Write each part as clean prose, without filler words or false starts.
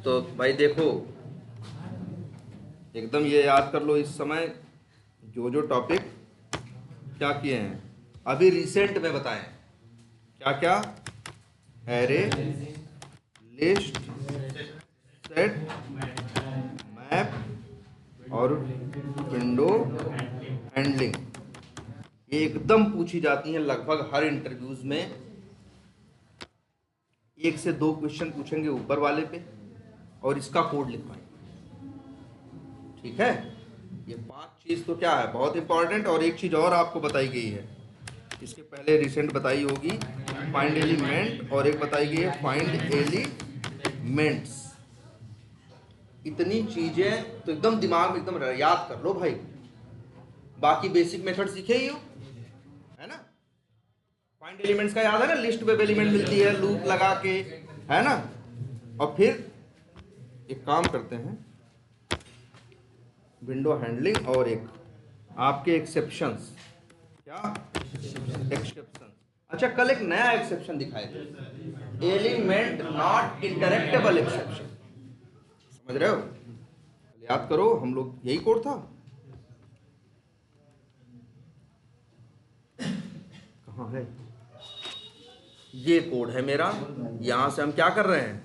तो भाई देखो, एकदम ये याद कर लो इस समय जो जो टॉपिक क्या किए हैं अभी रिसेंट में बताएं। क्या क्या? एरे, लिस्ट, सेट, मैप और विंडो हैंडलिंग। ये एकदम पूछी जाती हैं लगभग हर इंटरव्यूज में। एक से दो क्वेश्चन पूछेंगे ऊपर वाले पे और इसका कोड लिखवाएंगे। ठीक है, ये 5 चीज तो क्या है, बहुत इंपॉर्टेंट। और एक चीज और आपको बताई गई है, इसके पहले रिसेंट बताई होगी फाइंड एलिमेंट, और एक बताई गई है फाइंड एलिमेंट्स। इतनी चीजें तो एकदम दिमाग में एकदम याद कर लो भाई। बाकी बेसिक मेथड सीखे ही हो, है ना। फाइंड एलिमेंट्स का याद है ना, लिस्ट वेब एलिमेंट मिलती है लूप लगा के, है ना। और फिर एक काम करते हैं, विंडो हैंडलिंग और एक आपके एक्सेप्शंस। क्या एक्सेप्शन? अच्छा, कल एक नया एक्सेप्शन दिखाए थे, एलिमेंट नॉट इंटरेक्टेबल एक्सेप्शन। समझ रहे हो? याद करो, हम लोग यही कोड था। कहाँ है? ये कोड है मेरा। यहां से हम क्या कर रहे हैं,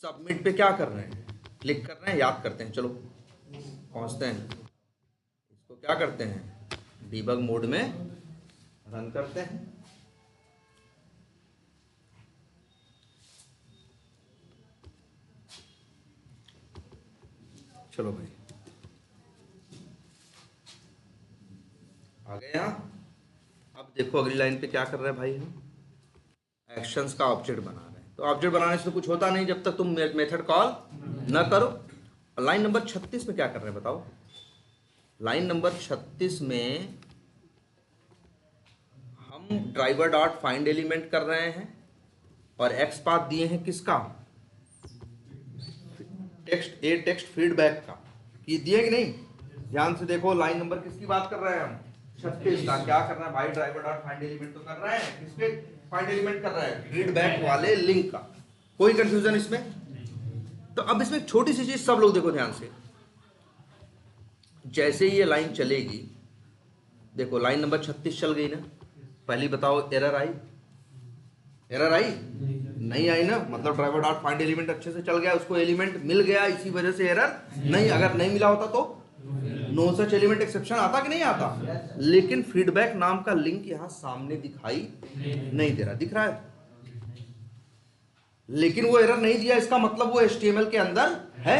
सबमिट पे क्या कर रहे हैं, क्लिक कर रहे हैं। याद करते हैं, चलो पहुंचते हैं। इसको क्या करते हैं, डीबग मोड में रन करते हैं। चलो भाई, आ गए यहाँ। अब देखो अगली लाइन पे क्या कर रहे हैं भाई, हम एक्शंस का ऑब्जेक्ट बना रहे हैं। तो ऑब्जेक्ट बनाने से तो कुछ होता नहीं जब तक तुम मेथड कॉल ना करो। लाइन नंबर 36 में क्या कर रहे हैं बताओ। लाइन नंबर 36 में हम ड्राइवर डॉट फाइंड एलिमेंट कर रहे हैं और एक्स पाथ दिए हैं किसका, टेक्स्ट ए टेक्स्ट फीडबैक का। ये दिए कि नहीं? ध्यान से देखो, लाइन नंबर किसकी बात कर रहे हैं हम, 36 का। क्या कर रहा है भाई, ड्राइवर डॉट फाइंड एलिमेंट तो कर रहे हैं, किसके फाइंड एलिमेंट कर रहे हैं, फीडबैक वाले लिंक का। कोई कंफ्यूजन इसमें? तो अब इसमें एक छोटी सी चीज सब लोग देखो ध्यान से। जैसे ही ये लाइन चलेगी, देखो लाइन नंबर 36 चल गई ना, पहली बताओ एरर आई? एरर आई? नहीं आई ना, मतलब ड्राइवर डॉट फाइंड एलिमेंट अच्छे से चल गया, उसको एलिमेंट मिल गया, इसी वजह से एरर नहीं। अगर नहीं मिला होता तो नो सच एलिमेंट एक्सेप्शन आता कि नहीं आता। लेकिन फीडबैक नाम का लिंक यहां सामने दिखाई नहीं दे रहा, दिख रहा है लेकिन वो एरर नहीं दिया, इसका मतलब वो HTML के अंदर है।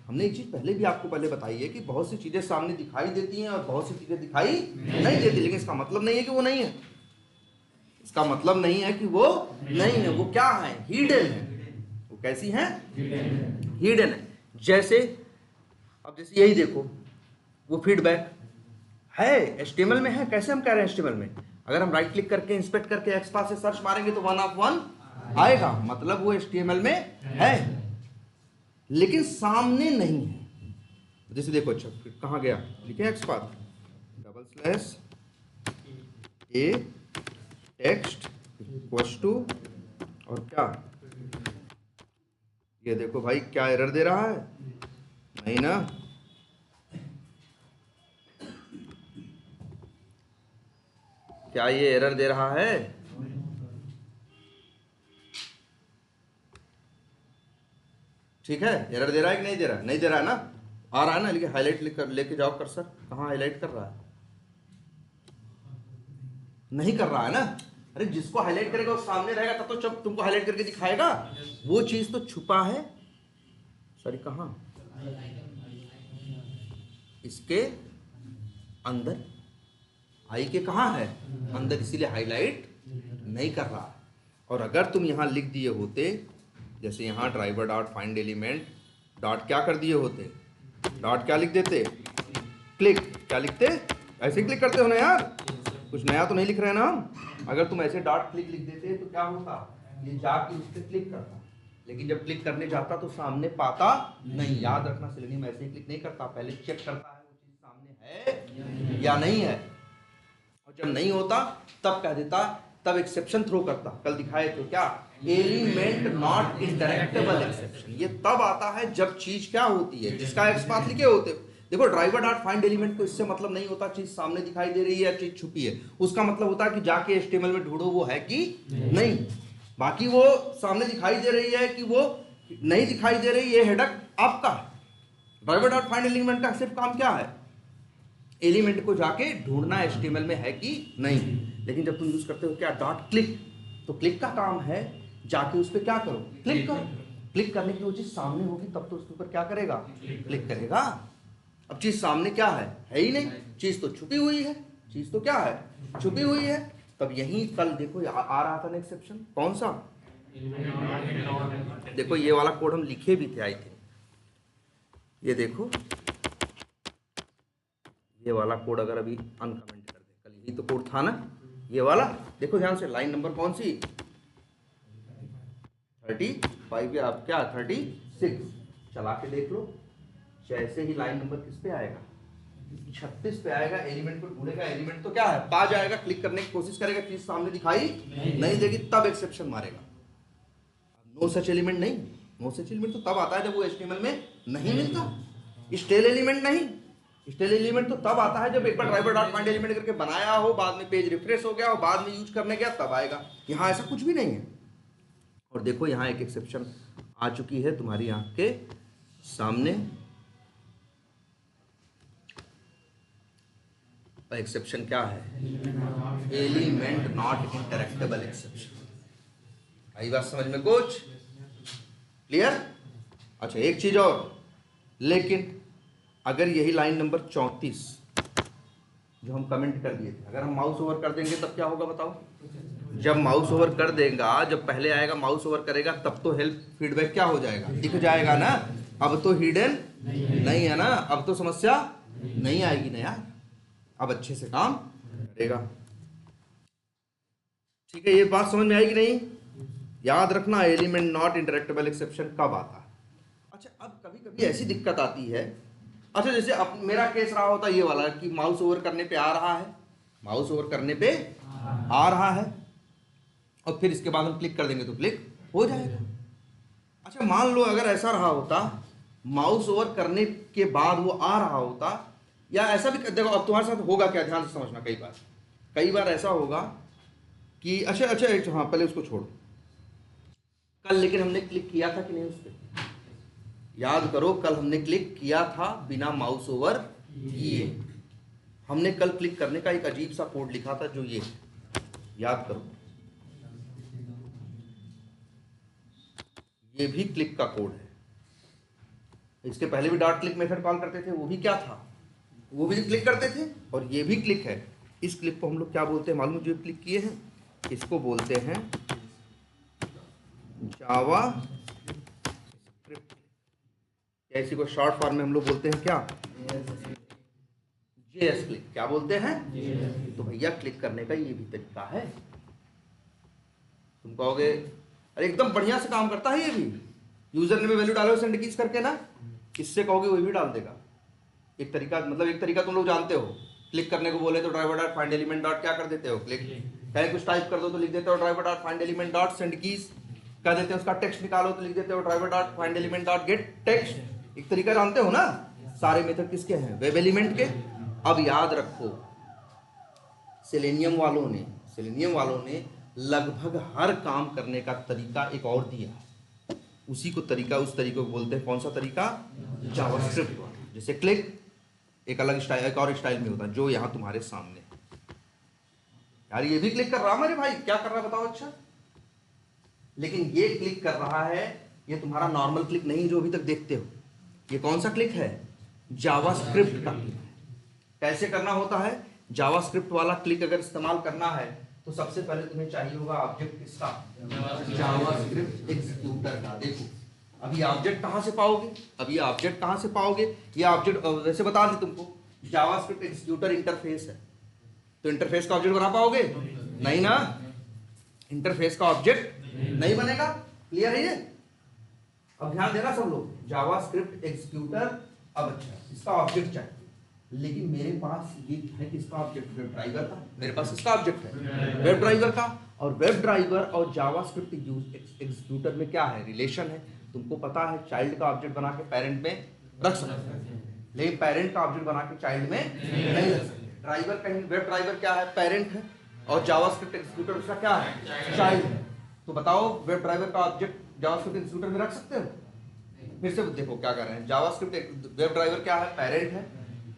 हमने एक चीज पहले भी आपको पहले बताई है कि बहुत सी चीजें सामने दिखाई देती हैं और बहुत सी चीजें दिखाई नहीं देती, लेकिन इसका मतलब नहीं है कि वो नहीं है। इसका मतलब नहीं है कि वो नहीं है, वो क्या है, हिडन है। वो कैसी है, हिडन है। जैसे अब जैसे यही देखो, वो फीडबैक है HTML में है। कैसे हम कह रहे हैं HTML में, अगर हम राइट क्लिक करके इंस्पेक्ट करके एक्सपाथ से सर्च मारेंगे तो 1 ऑफ 1 आएगा, मतलब वो HTML में है लेकिन सामने नहीं है। जैसे देखो, अच्छा फिर कहाँ गया, लिखे XPath // a text equals to और क्या, ये देखो भाई क्या एरर दे रहा है, नहीं ना। क्या ये एरर दे रहा है? ठीक है, एरर दे रहा है कि नहीं दे रहा है? नहीं दे रहा है ना, आ रहा है ना। लेकिन हाईलाइट लेके जाओ कर्सर, कहाँ हाईलाइट कर रहा है, नहीं कर रहा है ना। अरे जिसको हाईलाइट करेगा वो सामने रहेगा, तब तो जब तुमको हाईलाइट करके दिखाएगा। वो चीज तो छुपा है, सॉरी कहाँ, इसके अंदर, आई के कहाँ है, अंदर, इसीलिए हाईलाइट नहीं कर रहा है। और अगर तुम यहाँ लिख दिए होते, जैसे यहाँ driver dot find element dot क्या कर दिए होते, डॉट क्या लिख देते, क्लिक, क्या लिखते, ऐसे क्लिक करते हो ना यार, कुछ नया तो नहीं लिख रहे हैं ना हम। अगर तुम ऐसे डॉट क्लिक लिख देते तो क्या होता, ये जाके उस पर क्लिक करता, लेकिन जब क्लिक करने जाता तो सामने पाता नहीं। याद रखना, सेलेनियम ऐसे क्लिक नहीं करता, पहले चेक करता है वो चीज सामने है या नहीं है, और जब नहीं होता तब कह देता, तब एक्सेप्शन थ्रो करता। कल दिखाए तो क्या, एलिमेंट नॉट इंटरेक्टेबल एक्सेप्शन। ये तब आता है जब चीज क्या होती है, जिसका एक्स पाथ लिखे होते हो। देखो ड्राइवर डॉट फाइंड एलिमेंट को इससे मतलब नहीं होता चीज सामने दिखाई दे रही है चीज छुपी है, उसका मतलब होता है कि जाके एचटीएमएल में ढूंढो वो है कि नहीं। बाकी वो सामने दिखाई दे रही है कि वो नहीं दिखाई दे रही, ये हेडक आपका। ड्राइवर डॉट फाइंड एलिमेंट का सिर्फ काम क्या है, एलिमेंट को जाके ढूंढना एचटीएमएल में है कि नहीं। लेकिन जब तुम यूज करते हो क्या डॉट क्लिक, तो क्लिक का काम है जाके उस पर क्या करो, क्लिक करो। क्लिक करने की वो चीज सामने होगी तब तो उसके ऊपर क्या करेगा, क्लिक करेगा। अब चीज सामने क्या है ही नहीं, चीज तो छुपी हुई है, चीज तो क्या है, छुपी हुई है। तब यही कल देखो आ रहा था ना एक्सेप्शन, कौन सा, देखो ये वाला कोड हम लिखे भी थे आई थिंक, ये देखो ये वाला कोड अगर अभी अनकमेंट कर दे, कल यही तो कोड था ना ये वाला। देखो ध्यान से, लाइन नंबर कौन सी, 35 या आप क्या 36, चला के देख लो। जैसे ही लाइन नंबर किस पे आएगा, 36 पे आएगा, एलिमेंट को ढूंढेगा, एलिमेंट तो क्या है पा जाएगा, क्लिक करने की कोशिश करेगा, चीज सामने दिखाई नहीं देगी, तब एक्सेप्शन मारेगा। नो सच एलिमेंट नहीं, नो सच एलिमेंट तो तब आता है जब वो एचटीएमएल में नहीं मिलता। स्टेल एलिमेंट नहीं, स्टेल एलिमेंट तो तब आता है जब एक बार ड्राइवर डॉट फाइंड एलिमेंट करके बनाया हो, बाद में पेज रिफ्रेश हो गया हो, बाद में यूज करने गया तब आएगा। यहाँ ऐसा कुछ भी नहीं है। और देखो यहाँ एक एक्सेप्शन आ चुकी है तुम्हारी आंख के सामने। एक्सेप्शन क्या है, एलिमेंट नॉट इंटरेक्टेबल एक्सेप्शन। आई बात समझ में कुछ क्लियर। अच्छा एक चीज और, लेकिन अगर यही लाइन नंबर 34 जो हम कमेंट कर दिए थे, अगर हम माउस ओवर कर देंगे तब क्या होगा बताओ। जब माउस ओवर कर देगा, जब पहले आएगा माउस ओवर करेगा तब तो हेल्प फीडबैक क्या हो जाएगा, दिख जाएगा ना। अब तो हिडन नहीं है ना, अब तो समस्या नहीं आएगी ना यार, अब अच्छे से काम करेगा। ठीक है, ये बात समझ में आएगी नहीं, याद रखना एलिमेंट नॉट इंटरेक्टेबल एक्सेप्शन कब आता है। अच्छा अब कभी कभी ऐसी दिक्कत आती है, अच्छा जैसे अब मेरा केस रहा होता ये वाला कि माउस ओवर करने पे आ रहा है, माउस ओवर करने पे आ रहा है, और फिर इसके बाद हम क्लिक कर देंगे तो क्लिक हो जाएगा। अच्छा मान लो अगर ऐसा रहा होता, माउस ओवर करने के बाद वो आ रहा होता, या ऐसा भी देखो अब तुम्हारे साथ होगा क्या, ध्यान से समझना। कई बार ऐसा होगा कि अच्छा हाँ पहले उसको छोड़ो, कल लेकिन हमने क्लिक किया था कि नहीं उस पर, याद करो कल हमने क्लिक किया था बिना माउस ओवर किए। हमने कल क्लिक करने का एक अजीब सा कोड लिखा था जो ये, याद करो ये भी क्लिक का कोड है। इसके पहले भी डॉट क्लिक मेथड कॉल करते थे, वो भी क्या था, वो भी क्लिक करते थे, और ये भी क्लिक है। इस क्लिक को हम लोग क्या बोलते हैं मालूम, जो क्लिक किए हैं इसको बोलते हैं जावा स्क्रिप्ट, या इसी को शॉर्ट फॉर्म में हम लोग बोलते हैं क्या, जेएस क्लिक। क्या बोलते हैं, तो भैया क्लिक करने का ये भी तरीका है। तुम कहोगे अरे एकदम बढ़िया से काम करता है ये भी, यूजर ने भी वैल्यू डालो सेंड कीज करके ना, इससे कहोगे वही भी डाल देगा। एक तरीका मतलब एक तरीका तुम लोग जानते हो, क्लिक करने को बोले तो driver dot find element dot क्या कर देते हो, क्लिक। कहीं कुछ टाइप कर दो तो लिख देते हो driver dot find element dot send keys, कह देते हो उसका टेक्स्ट निकालो तो लिख देते हो driver dot find element dot gate text. एक तरीका जानते हो ना, सारे मेथड किसके हैं, वेब एलिमेंट के। अब याद रखो सेलेनियम वालों ने लगभग हर काम करने का तरीका एक और दिया, उसी को तरीका, उस तरीके को बोलते हैं कौन सा तरीका, जावास्क्रिप्ट वाला। जैसे क्लिक एक अलग स्टाइल, एक और स्टाइल में होता है जो यहाँ तुम्हारे सामने। यार ये भी क्लिक कर रहा है मेरे भाई, क्या कर रहा है बताओ। अच्छा लेकिन ये क्लिक कर रहा है, ये तुम्हारा नॉर्मल क्लिक नहीं जो अभी तक देखते हो, ये कौन सा क्लिक है, जावास्क्रिप्ट का क्लिक है। कैसे करना होता है, जावास्क्रिप्ट वाला क्लिक अगर इस्तेमाल करना है तो सबसे पहले तुम्हें चाहिए होगा ऑब्जेक्ट किसका, जावास्क्रिप्ट एग्जीक्यूटर का। देखो अब ये ऑब्जेक्ट कहाँ से पाओगे, अब ये ऑब्जेक्ट कहाँ से पाओगे, ये ऑब्जेक्ट वैसे बता दी तुमको, जावास्क्रिप्ट एग्जीक्यूटर इंटरफेस है, तो इंटरफेस का ऑब्जेक्ट बना पाओगे नहीं ना, इंटरफेस का ऑब्जेक्ट नहीं बनेगा। क्लियर है ये, अब ध्यान देना सब लोग, जावास्क्रिप्ट एग्जीक्यूटर। अब अच्छा इसका ऑब्जेक्ट चाहिए, लेकिन मेरे पास ये है किसका ऑब्जेक्ट, वेब ड्राइवर का, मेरे पास इसका ऑब्जेक्ट है वेब ड्राइवर का। और वेब ड्राइवर और जावास्क्रिप्ट एग्जीक्यूटर में क्या है, रिलेशन है। तुमको पता है चाइल्ड का ऑब्जेक्ट बना के पेरेंट में रख सकते हैं, लेकिन पेरेंट का ऑब्जेक्ट बना के चाइल्ड में नहीं रख सकते। ड्राइवर कहीं, वेब ड्राइवर क्या है, पेरेंट है, और जावास्क्रिप्ट एग्जीक्यूटर उसका क्या है, चाइल्ड है। तो बताओ वेब ड्राइवर का ऑब्जेक्ट जावास्क्रिप्ट एग्जीक्यूटर में रख सकते हो? फिर से देखो क्या कर रहे हैं, जावास्क्रिप्ट वेब ड्राइवर क्या है, पेरेंट है,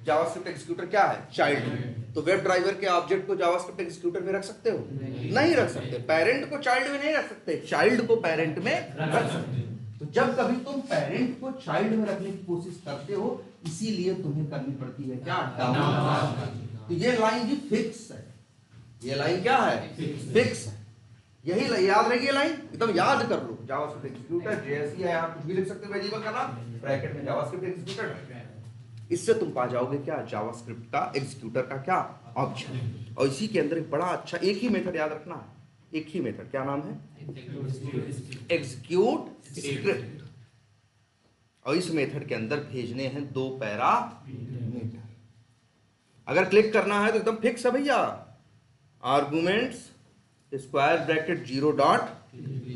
जावास्क्रिप्ट एग्जीक्यूटर क्या है, चाइल्ड है। तो वेब ड्राइवर के ऑब्जेक्ट को जावास्क्रिप्ट एग्जीक्यूटर में रख सकते हो? नहीं रख सकते। पेरेंट को चाइल्ड में नहीं रख सकते, चाइल्ड को पेरेंट में रख सकते। तो जब कभी तुम पेरेंट को चाइल्ड में रखने की कोशिश करते हो, इसीलिए तुम्हें करनी पड़ती है क्या, डाउन। तो ये लाइन भी फिक्स है, ये लाइन क्या है, फिक्स है। यही याद रहेगी, ये लाइन एकदम याद कर लो। जावास्क्रिप्ट एग्जीक्यूटर जेएसई है, यहाँ कुछ भी लिख सकते हो वेरिएबल का नाम, ब्रैकेट में जावास्क्रिप्ट एग्जीक्यूटर। इससे तुम पा जाओगे क्या, जावास्क्रिप्ट का एग्जीक्यूटर का क्या ऑब्जेक्ट। और इसी के अंदर एक बड़ा अच्छा एक ही मेथड याद रखना है, एक ही मेथड, क्या नाम है, एग्जीक्यूट स्क्रिप्ट। और इस मेथड के अंदर भेजने हैं 2 पैरामीटर। अगर क्लिक करना है तो एकदम फिक्स है भैया, arguments square bracket 0 dot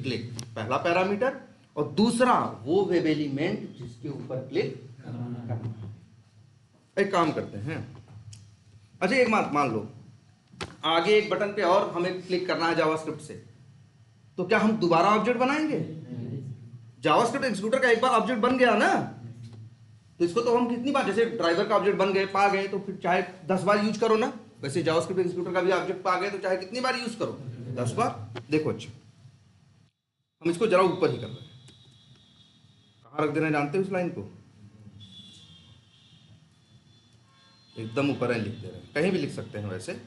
click, पहला पैरामीटर, और दूसरा वो वेब एलिमेंट जिसके ऊपर क्लिक करना। एक काम करते हैं, अच्छा एक बात मान लो, आगे एक बटन पे और हमें क्लिक करना है जावास्क्रिप्ट से, तो क्या हम दोबारा ऑब्जेक्ट बनाएंगे? जावास्क्रिप्ट एग्जीक्यूटर का एक बार ऑब्जेक्ट बन गया ना, तो इसको तो हम कितनी बार, जैसे ड्राइवर का ऑब्जेक्ट बन गए, पा गए, तो फिर चाहे 10 बार यूज करो ना, वैसे जावास्क्रिप्ट एग्जीक्यूटर का भी ऑब्जेक्ट पा गए तो चाहे कितनी बार यूज करो, 10 बार। देखो अच्छा, हम इसको जरा ऊपर ही कर रहे हैं, कहाँ रख देना जानते हो इस लाइन को, एकदम ऊपर है लिख दे रहे हैं, कहीं भी लिख सकते हैं वैसे,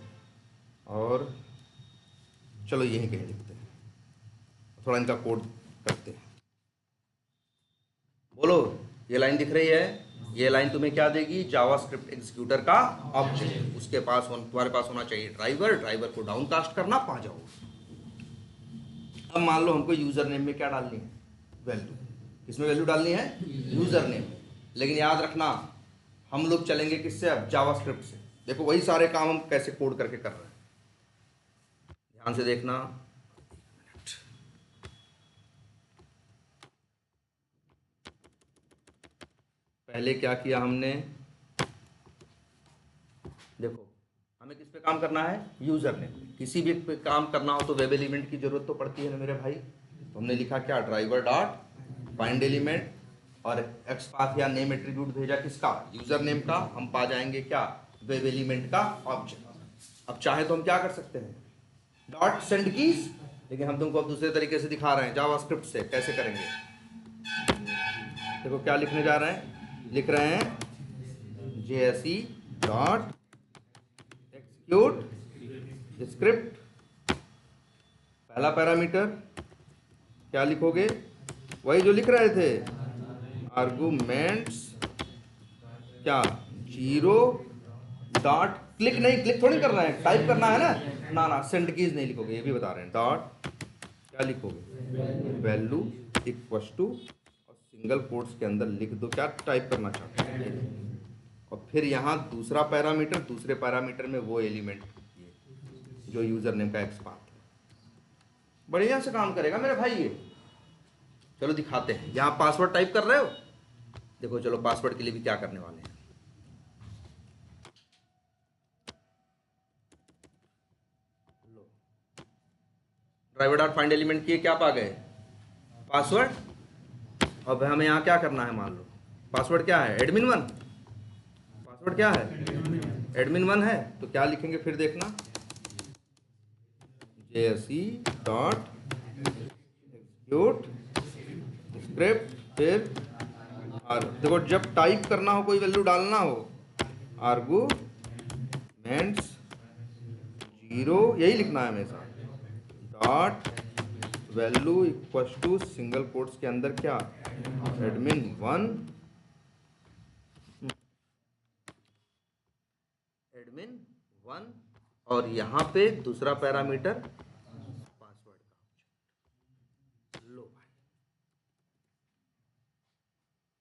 और चलो यहीं कहीं लिखते हैं, थोड़ा इनका कोड करते हैं। बोलो, ये लाइन दिख रही है, ये लाइन तुम्हें क्या देगी, जावास्क्रिप्ट एग्जीक्यूटर का ऑब्जेक्ट। उसके पास तुम्हारे पास होना चाहिए ड्राइवर, ड्राइवर को डाउनकास्ट करना, पा जाओ। अब मान लो हमको यूजर नेम में क्या डालनी है, वैल्यू। किसमें वैल्यू डालनी है, यूजर नेम। लेकिन याद रखना हम लोग चलेंगे किससे, अब जावास्क्रिप्ट से। देखो वही सारे काम हम कैसे कोड करके कर रहे हैं, ध्यान से देखना। पहले क्या किया हमने, देखो हमें किस पे काम करना है, यूजर नेम। किसी भी पे काम करना हो तो वेब एलिमेंट की जरूरत तो पड़ती है ना मेरे भाई। तो हमने लिखा क्या, ड्राइवर डॉट फाइंड एलिमेंट, और एक्सपाथ या नेम एट्रीब्यूट भेजा किसका, यूजर नेम का। हम पा जाएंगे क्या, वेब एलिमेंट का ऑब्जेक्ट। अब चाहे तो हम क्या कर सकते हैं, डॉट सेंड कीज, लेकिन हम तुमको अब दूसरे तरीके से दिखा रहे हैं जावास्क्रिप्ट से कैसे करेंगे। देखो क्या लिखने जा रहे हैं, लिख रहे हैं जेएसई डॉट एक्जीक्यूट स्क्रिप्ट, पहला पैरामीटर क्या लिखोगे, वही जो लिख रहे थे, आर्गुमेंट्स क्या 0 डॉट क्लिक, नहीं क्लिक थोड़ी कर रहे हैं, टाइप करना है ना, ना सेंड कीज नहीं लिखोगे, ये भी बता रहे हैं। डॉट क्या लिखोगे, वैल्यू इक्वल टू, और सिंगल कोट्स के अंदर लिख दो क्या टाइप करना चाहते हैं, और फिर यहाँ दूसरा पैरामीटर, दूसरे पैरामीटर में वो एलिमेंट जो यूजर नेम का एक्सपाथ है। बढ़िया से काम करेगा मेरे भाई ये। चलो दिखाते हैं, यहाँ पासवर्ड टाइप कर रहे हो, देखो चलो पासवर्ड के लिए भी क्या करने वाले हैं। ड्राइवर डॉट फाइंड एलिमेंट किए, क्या पा गए, पासवर्ड। अब हमें यहाँ क्या करना है, मान लो पासवर्ड क्या है, एडमिन 1, पासवर्ड क्या है, एडमिन 1 है। तो क्या लिखेंगे फिर देखना, जेएसई डॉट एक्जीक्यूट स्क्रिप्ट, फिर और देखो जब टाइप करना हो, कोई वैल्यू डालना हो, आर्गुमेंट्स 0, यही लिखना है हमेशा, dot value equal to single quotes के अंदर क्या, एडमिन 1, एडमिन 1, और यहाँ पे दूसरा पैरामीटर पासवर्ड का। लो भाई,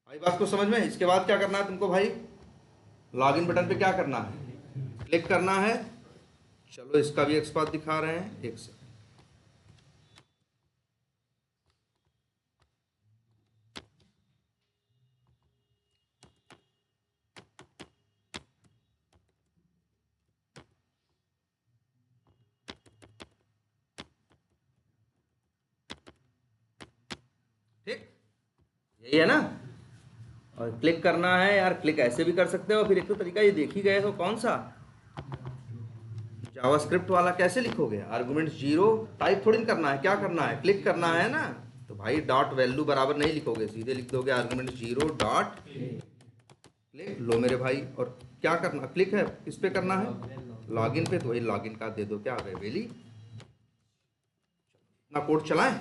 आई बात को समझ में। इसके बाद क्या करना है तुमको भाई, लॉगिन बटन पे क्या करना है, क्लिक करना है। चलो इसका भी एक्सपाथ दिखा रहे हैं, एक सेकंड, ठीक, यही है ना। और क्लिक करना है यार, क्लिक ऐसे भी कर सकते हो। फिर एक तो तरीका ये देख ही गए हो, कौन सा जावास्क्रिप्ट वाला कैसे लिखोगे, आर्गुमेंट जीरो टाइप थोड़ी करना है, क्या करना है, क्लिक करना है ना। तो भाई डॉट वैल्यू बराबर नहीं लिखोगे, सीधे लिख दोगे आर्गुमेंट जीरो डॉट क्लिक। लो मेरे भाई, और क्या करना, क्लिक है किस पे करना है, लॉगिन पे। तो वही लॉगिन का दे दो क्या वेली ना, कोड चलाएं।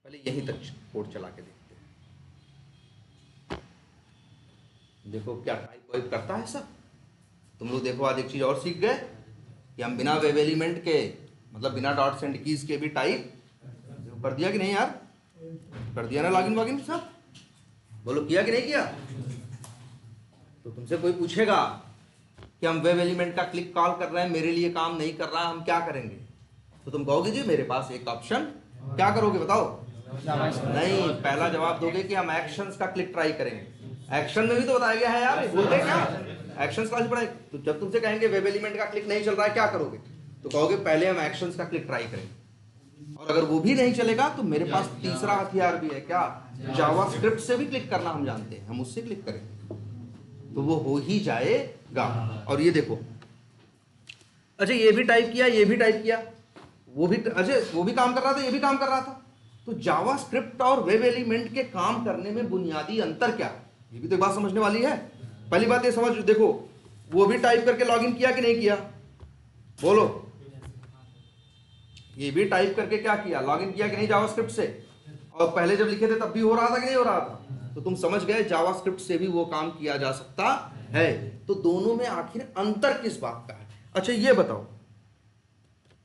पहले यहीं तक कोड चला के देखते हैं, देखो क्या टाइप वाइप करता है सब। तुम लोग देखो आज एक चीज और सीख गए कि हम बिना वेब एलिमेंट के, मतलब बिना डॉट्स एंड कीज के भी टाइप कर दिया कि नहीं यार, कर दिया ना लॉगिन वॉगिन सब। बोलो किया कि नहीं किया। तो तुमसे कोई पूछेगा कि हम वेब एलिमेंट का क्लिक कॉल कर रहे हैं, मेरे लिए काम नहीं कर रहा, हम क्या करेंगे, तो तुम कहोगे जी मेरे पास एक ऑप्शन, क्या करोगे बताओ। नहीं, पहला जवाब दोगे कि हम एक्शंस का क्लिक ट्राई करेंगे। एक्शन में भी तो बताया गया है यार, बोलते क्या एक्शंस क्लास पढ़ाए। तो जब तुमसे कहेंगे वेब एलिमेंट का क्लिक नहीं चल रहा है क्या करोगे, तो कहोगे पहले हम एक्शंस का क्लिक ट्राई करेंगे। और अगर वो भी नहीं चलेगा तो मेरे पास तीसरा हथियार भी है, क्या, जावास्क्रिप्ट से भी क्लिक करना हम जानते हैं, हम उससे क्लिक करेंगे तो वो हो ही जाएगा। और ये देखो, अच्छा ये भी टाइप किया, ये भी टाइप किया, वो भी, अच्छा वो भी काम कर रहा था, ये भी काम कर रहा था। तो जावास्क्रिप्ट और वेब एलिमेंट के काम करने में बुनियादी अंतर क्या है, ये भी तो एक बात समझने वाली है। पहली बात ये समझ, देखो वो भी टाइप करके लॉगिन किया कि नहीं किया, बोलो। ये भी टाइप करके क्या किया, लॉगिन किया कि नहीं जावास्क्रिप्ट से। और पहले जब लिखे थे तब भी हो रहा था कि नहीं हो रहा था। तो तुम समझ गए जावास्क्रिप्ट से भी वो काम किया जा सकता है। तो दोनों में आखिर अंतर किस बात का है। अच्छा ये बताओ,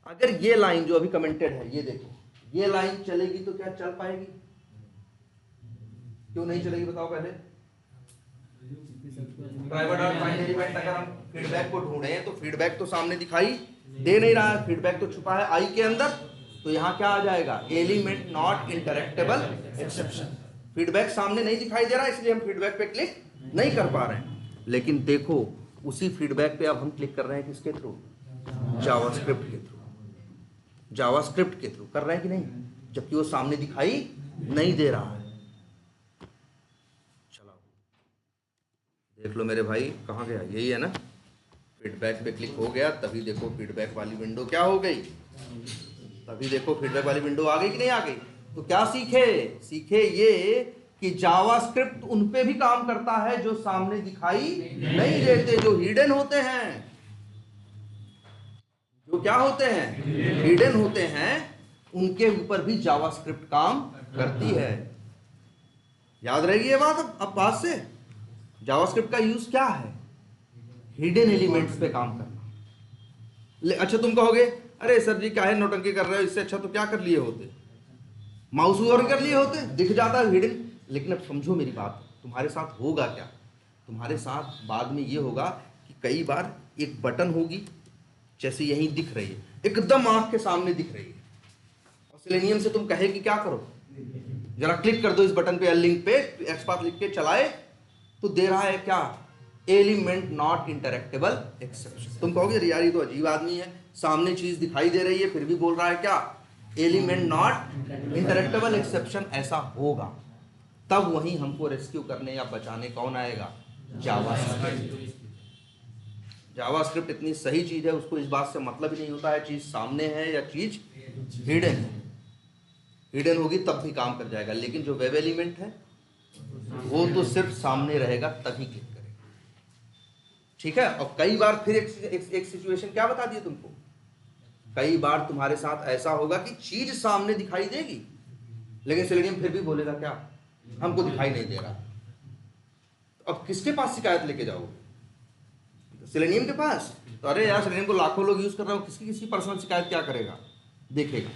अगर ये लाइन जो अभी कमेंटेड है, ये देखो, ये लाइन चलेगी तो क्या चल पाएगी, क्यों नहीं चलेगी बताओ पहले। ड्राइवर डॉट फाइंड एलिमेंट, अगर हम फीडबैक को ढूंढे तो फीडबैक तो सामने दिखाई दे नहीं रहा है, फीडबैक तो छुपा है आई के अंदर। तो यहां क्या आ जाएगा, एलिमेंट नॉट इंटरेक्टेबल एक्सेप्शन। फीडबैक सामने नहीं दिखाई दे रहा है, इसलिए हम फीडबैक पे क्लिक नहीं कर पा रहे हैं। लेकिन देखो उसी फीडबैक पे अब हम क्लिक कर रहे हैं किसके थ्रू, जावास्क्रिप्ट के थ्रू, जावास्क्रिप्ट के थ्रू कर रहे हैं कि नहीं, जबकि वो सामने दिखाई नहीं दे रहा है। चलो देख लो मेरे भाई, कहाँ गया, यही है ना। फीडबैक पे क्लिक हो गया, तभी देखो फीडबैक वाली विंडो क्या हो गई, तभी देखो फीडबैक वाली विंडो आ गई कि नहीं आ गई। तो क्या सीखे, सीखे ये कि जावास्क्रिप्ट उन पे भी काम करता है जो सामने दिखाई नहीं देते, जो हिडन होते हैं, जो क्या होते हैं, हिडन होते हैं, उनके ऊपर भी जावास्क्रिप्ट काम करती है। याद रहेगी ये बात अब बात से। जावास्क्रिप्ट का यूज क्या है, हिडन एलिमेंट्स पे काम करना। अच्छा तुम कहोगे अरे सर जी क्या है नौटंकी कर रहे हो, इससे अच्छा तो क्या कर लिए होते, माउस ओवर कर लिए होते, दिख जाता है हिडन। लेकिन अब समझो मेरी बात, तुम्हारे साथ होगा क्या, तुम्हारे साथ बाद में ये होगा कि कई बार एक बटन होगी जैसे यहीं दिख रही है, एकदम आंख के सामने दिख रही है, और सेलेनियम से तुम कहे कि क्या करो, जरा क्लिक कर दो इस बटन पे, लिंक पे एक्सपाथ लिख के चलाए, तो दे रहा है क्या, एलिमेंट नॉट इंटरेक्टेबल एक्सेप्शन। तुम कहोगे अरे यार ये तो अजीब आदमी है, सामने चीज दिखाई दे रही है फिर भी बोल रहा है क्या, एलिमेंट नॉट इंटरेक्टेबल एक्सेप्शन। ऐसा होगा तब वहीं हमको रेस्क्यू करने या बचाने कौन आएगा, जावास्क्रिप्ट। जावास्क्रिप्ट इतनी सही चीज है, उसको इस बात से मतलब ही नहीं होता है चीज सामने है या चीज हिडन है। हिडन होगी तब भी काम कर जाएगा, लेकिन जो वेब एलिमेंट है वो तो सिर्फ सामने रहेगा तभी क्लिक करेगा। ठीक है। और कई बार फिर एक सिचुएशन क्या बता दिए तुमको, कई बार तुम्हारे साथ ऐसा होगा कि चीज सामने दिखाई देगी लेकिन सेलेनियम फिर भी बोलेगा क्या, हमको दिखाई नहीं दे रहा। तो अब किसके पास शिकायत लेके जाओगे, सेलेनियम के पास। तो अरे यार सेलेनियम को लाखों लोग यूज कर रहे हो, किसी पर्सनल शिकायत क्या करेगा, देखेगा।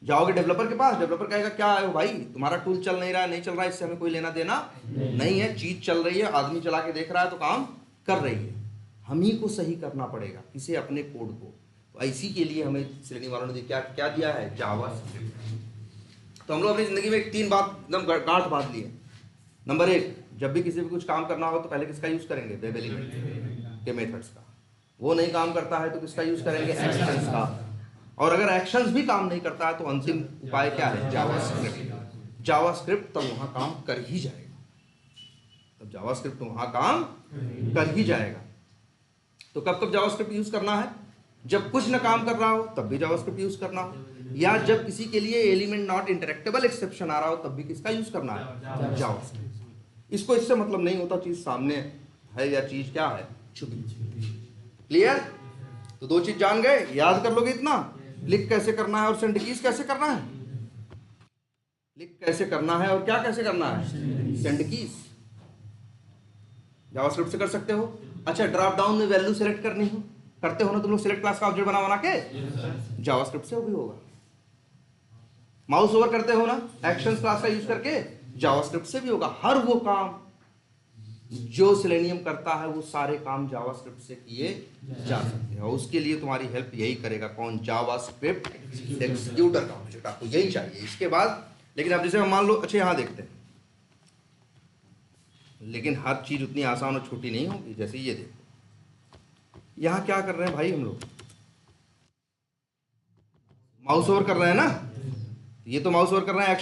जाओगे डेवलपर के पास, डेवलपर कहेगा क्या है भाई तुम्हारा टूल चल नहीं रहा है, नहीं चल रहा है, इससे हमें कोई लेना देना नहीं है, चीज चल रही है, आदमी चला के देख रहा है तो काम कर रही है, हम ही को सही करना पड़ेगा, किसे, अपने कोड को। तो इसी के लिए हमें सेलेनियम वालों ने क्या क्या दिया है, जावास्क्रिप्ट। तो हम लोग अपनी जिंदगी में 3 बात एकदम गांठ बांध ली है। नंबर 1, जब भी किसी भी कुछ काम करना हो तो पहले किसका यूज करेंगे, वेब एलिमेंट के मेथड्स का। वो नहीं काम करता है तो किसका यूज करेंगे, एक्शंस का। और अगर एक्शंस भी काम नहीं करता है तो अंतिम उपाय क्या है? जावास्क्रिप्ट। जावास्क्रिप्ट तब वहां काम कर ही जाएगा, तब जावास्क्रिप्ट वहां काम कर ही जाएगा। तो कब कब जावास्क्रिप्ट यूज करना है? जब कुछ ना काम कर रहा हो तब भी जावास्क्रिप्ट यूज करना हो, या जब किसी के लिए एलिमेंट नॉट इंटरेक्टेबल एक्सेप्शन आ रहा हो तब भी किसका यूज करना है? जावास्क्रिप्ट। इसको इससे मतलब नहीं होता चीज सामने है या चीज क्या है, छुपी। क्लियर? तो दो चीज जान गए, याद कर लोगे इतना, क्लिक कैसे करना है और सेंड कीज कैसे करना है। क्लिक कैसे करना है और क्या कैसे करना है, सेंड कीज। जावास्क्रिप्ट से कर सकते हो। अच्छा, ड्रॉप डाउन में वैल्यू सेलेक्ट करनी हो, करते हो ना तुम लोग, सिलेक्ट क्लास का ऑब्जेक्ट बना के, जावास्क्रिप्ट से वो भी होगा। माउस ओवर करते हो ना एक्शंस क्लास का यूज करके, जावास्क्रिप्ट से भी होगा। हर वो काम जो सेलेनियम करता है वो सारे काम जावास्क्रिप्ट से किए जा सकते हैं, और उसके लिए तुम्हारी हेल्प यही करेगा कौन? जावास्क्रिप्ट एग्जीक्यूटर का ऑब्जेक्ट आपको यही चाहिए। इसके बाद लेकिन अब जैसे हम मान लो, अच्छा यहाँ देखते हैं, लेकिन हर चीज उतनी आसान और छोटी नहीं होगी। जैसे ये देखो, यहाँ क्या कर रहे हैं भाई, हम लोग माउस ओवर कर रहे हैं ना, ये तो माउस ओवर कर रहे हैं